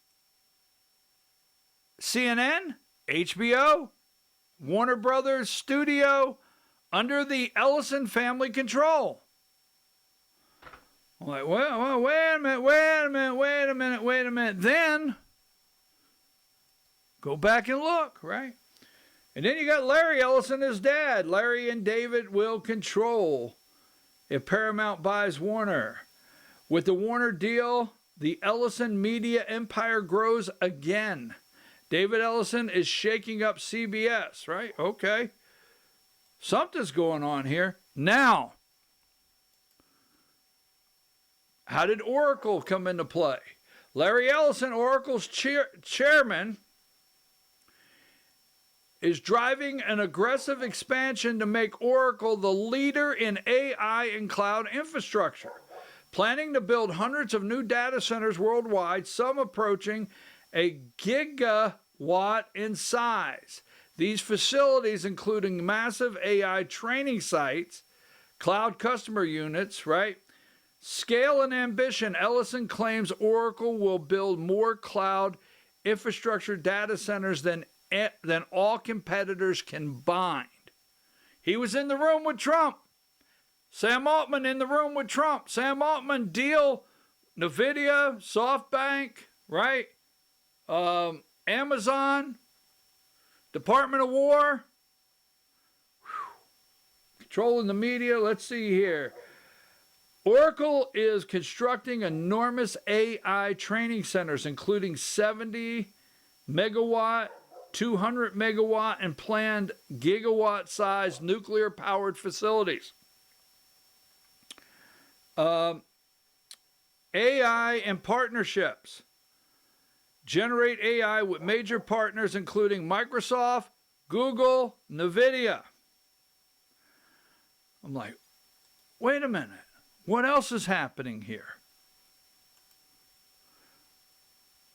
HBO, Warner Brothers Studio, under the Ellison family control. I'm like, well, wait a minute. Then, go back and look, right? And then you got Larry Ellison, his dad. Larry and David will control if Paramount buys Warner. With the Warner deal, the Ellison media empire grows again. David Ellison is shaking up CBS, right? Okay. Something's going on here. Now, how did Oracle come into play? Larry Ellison, Oracle's chairman, is driving an aggressive expansion to make Oracle the leader in AI and cloud infrastructure, planning to build hundreds of new data centers worldwide, some approaching a gigawatt in size. These facilities, including massive AI training sites, cloud customer units, right? Scale and ambition. Ellison claims Oracle will build more cloud infrastructure data centers than all competitors combined. He was in the room with Trump. Sam Altman in the room with Trump. Sam Altman deal, NVIDIA, SoftBank, right? Amazon, Department of War. Whew. Controlling the media. Let's see here. Oracle is constructing enormous AI training centers, including 70 megawatt 200 megawatt and planned gigawatt-sized nuclear-powered facilities. AI and partnerships. Generate AI with major partners including Microsoft, Google, NVIDIA. I'm like, wait a minute. What else is happening here?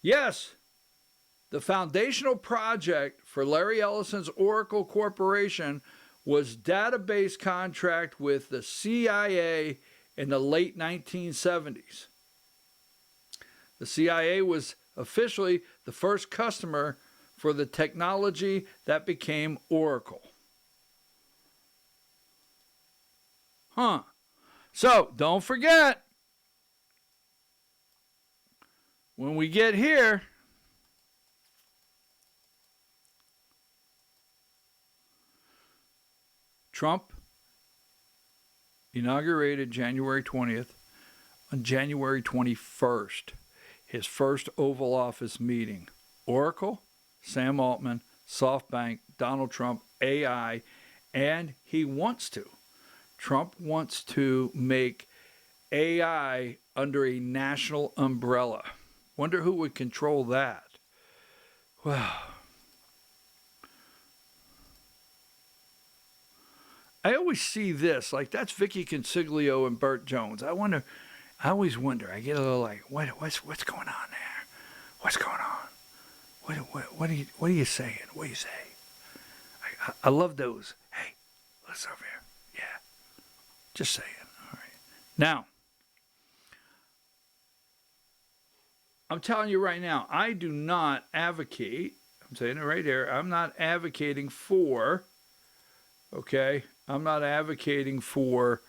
Yes, the foundational project for Larry Ellison's Oracle Corporation was database contract with the CIA in the late 1970s. The CIA was officially the first customer for the technology that became Oracle. So, don't forget, when we get here, Trump inaugurated January 20th. On January 21st, his first Oval Office meeting. Oracle, Sam Altman, SoftBank, Donald Trump, AI, and Trump wants to make AI under a national umbrella. Wonder who would control that. Wow. I always see this, like that's Vicky Consiglio and Burt Jones. I always wonder. I get a little like, what's going on there? What's going on? What are you saying? What do you say? I love those. Hey, let's over here. Yeah, just saying. All right. Now, I'm telling you right now, I do not advocate. I'm saying it right there. I'm not advocating for. Okay, I'm not advocating for.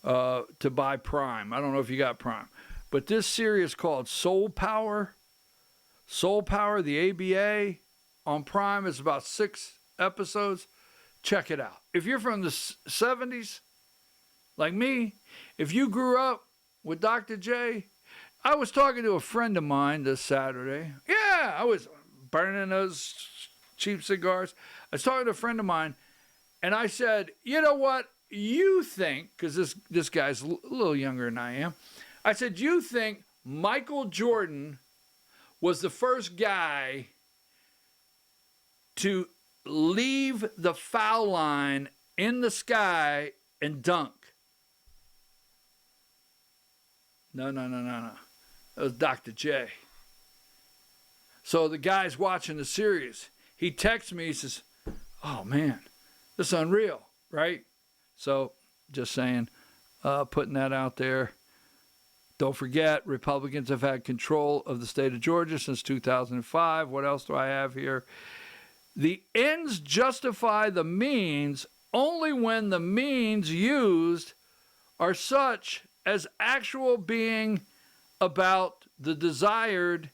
To buy Prime. I don't know if you got Prime. But this series called Soul Power, the ABA, on Prime. It's about 6 episodes. Check it out. If you're from the 70s, like me, if you grew up with Dr. J, I was talking to a friend of mine this Saturday. Yeah, I was burning those cheap cigars. I was talking to a friend of mine, and I said, you know what? You think, because this guy's a little younger than I am, I said, you think Michael Jordan was the first guy to leave the foul line in the sky and dunk? No. That was Dr. J. So the guy's watching the series. He texts me, he says, oh man, this is unreal, right? So, just saying, putting that out there. Don't forget, Republicans have had control of the state of Georgia since 2005. What else do I have here? The ends justify the means only when the means used are such as actual being about the desired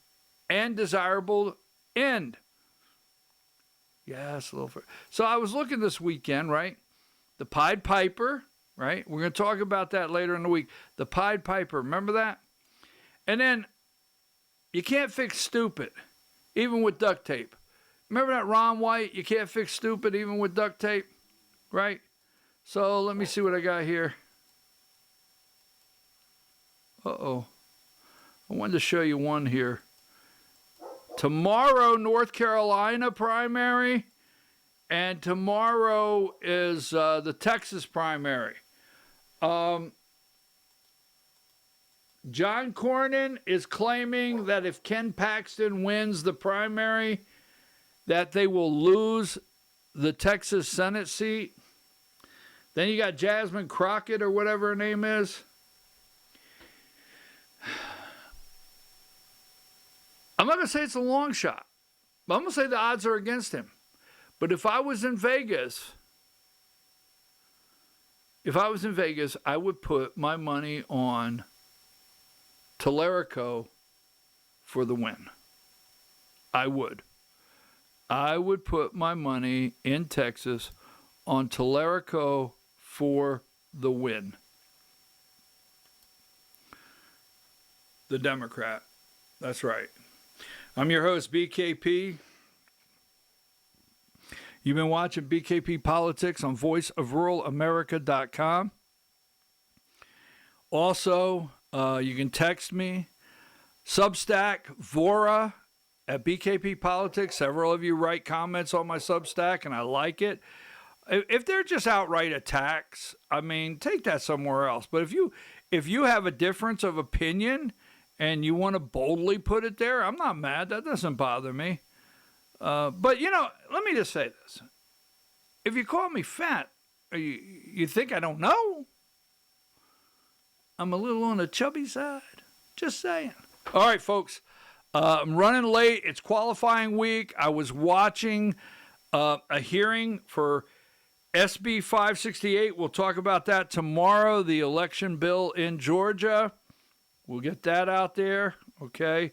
and desirable end. Yes, a little further. So I was looking this weekend, right? The Pied Piper, right? We're going to talk about that later in the week. The Pied Piper, remember that? And then you can't fix stupid, even with duct tape. Remember that Ron White? You can't fix stupid even with duct tape, right? So let me see what I got here. Uh-oh. I wanted to show you one here. Tomorrow, North Carolina primary. And tomorrow is the Texas primary. John Cornyn is claiming that if Ken Paxton wins the primary, that they will lose the Texas Senate seat. Then you got Jasmine Crockett or whatever her name is. I'm not going to say it's a long shot, but I'm going to say the odds are against him. But if I was in Vegas, I would put my money on Tellerico for the win. I would. I would put my money in Texas on Tellerico for the win. The Democrat. That's right. I'm your host, BKP. You've been watching BKP Politics on voiceofruralamerica.com. Also, you can text me. Substack, Vora at BKP Politics. Several of you write comments on my Substack, and I like it. If they're just outright attacks, I mean, take that somewhere else. But if you have a difference of opinion and you want to boldly put it there, I'm not mad. That doesn't bother me. But, you know, let me just say this. If you call me fat, you think I don't know? I'm a little on the chubby side. Just saying. All right, folks. I'm running late. It's qualifying week. I was watching a hearing for SB 568. We'll talk about that tomorrow, the election bill in Georgia. We'll get that out there. Okay.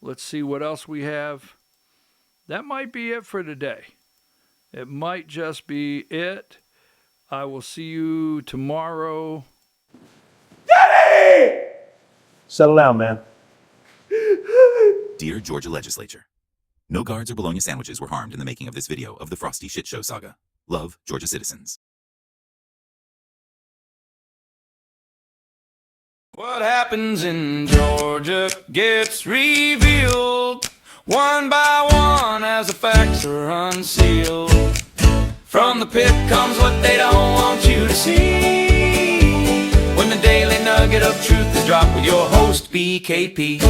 Let's see what else we have. That might be it for today. It might just be it. I will see you tomorrow. Daddy! Settle down, man. Dear Georgia Legislature, no guards or bologna sandwiches were harmed in the making of this video of the Frosty Shit Show saga. Love, Georgia citizens. What happens in Georgia gets revealed one by one as the facts are unsealed. From the pit comes what they don't want you to see. When the daily nugget of truth is dropped with your host, BKP.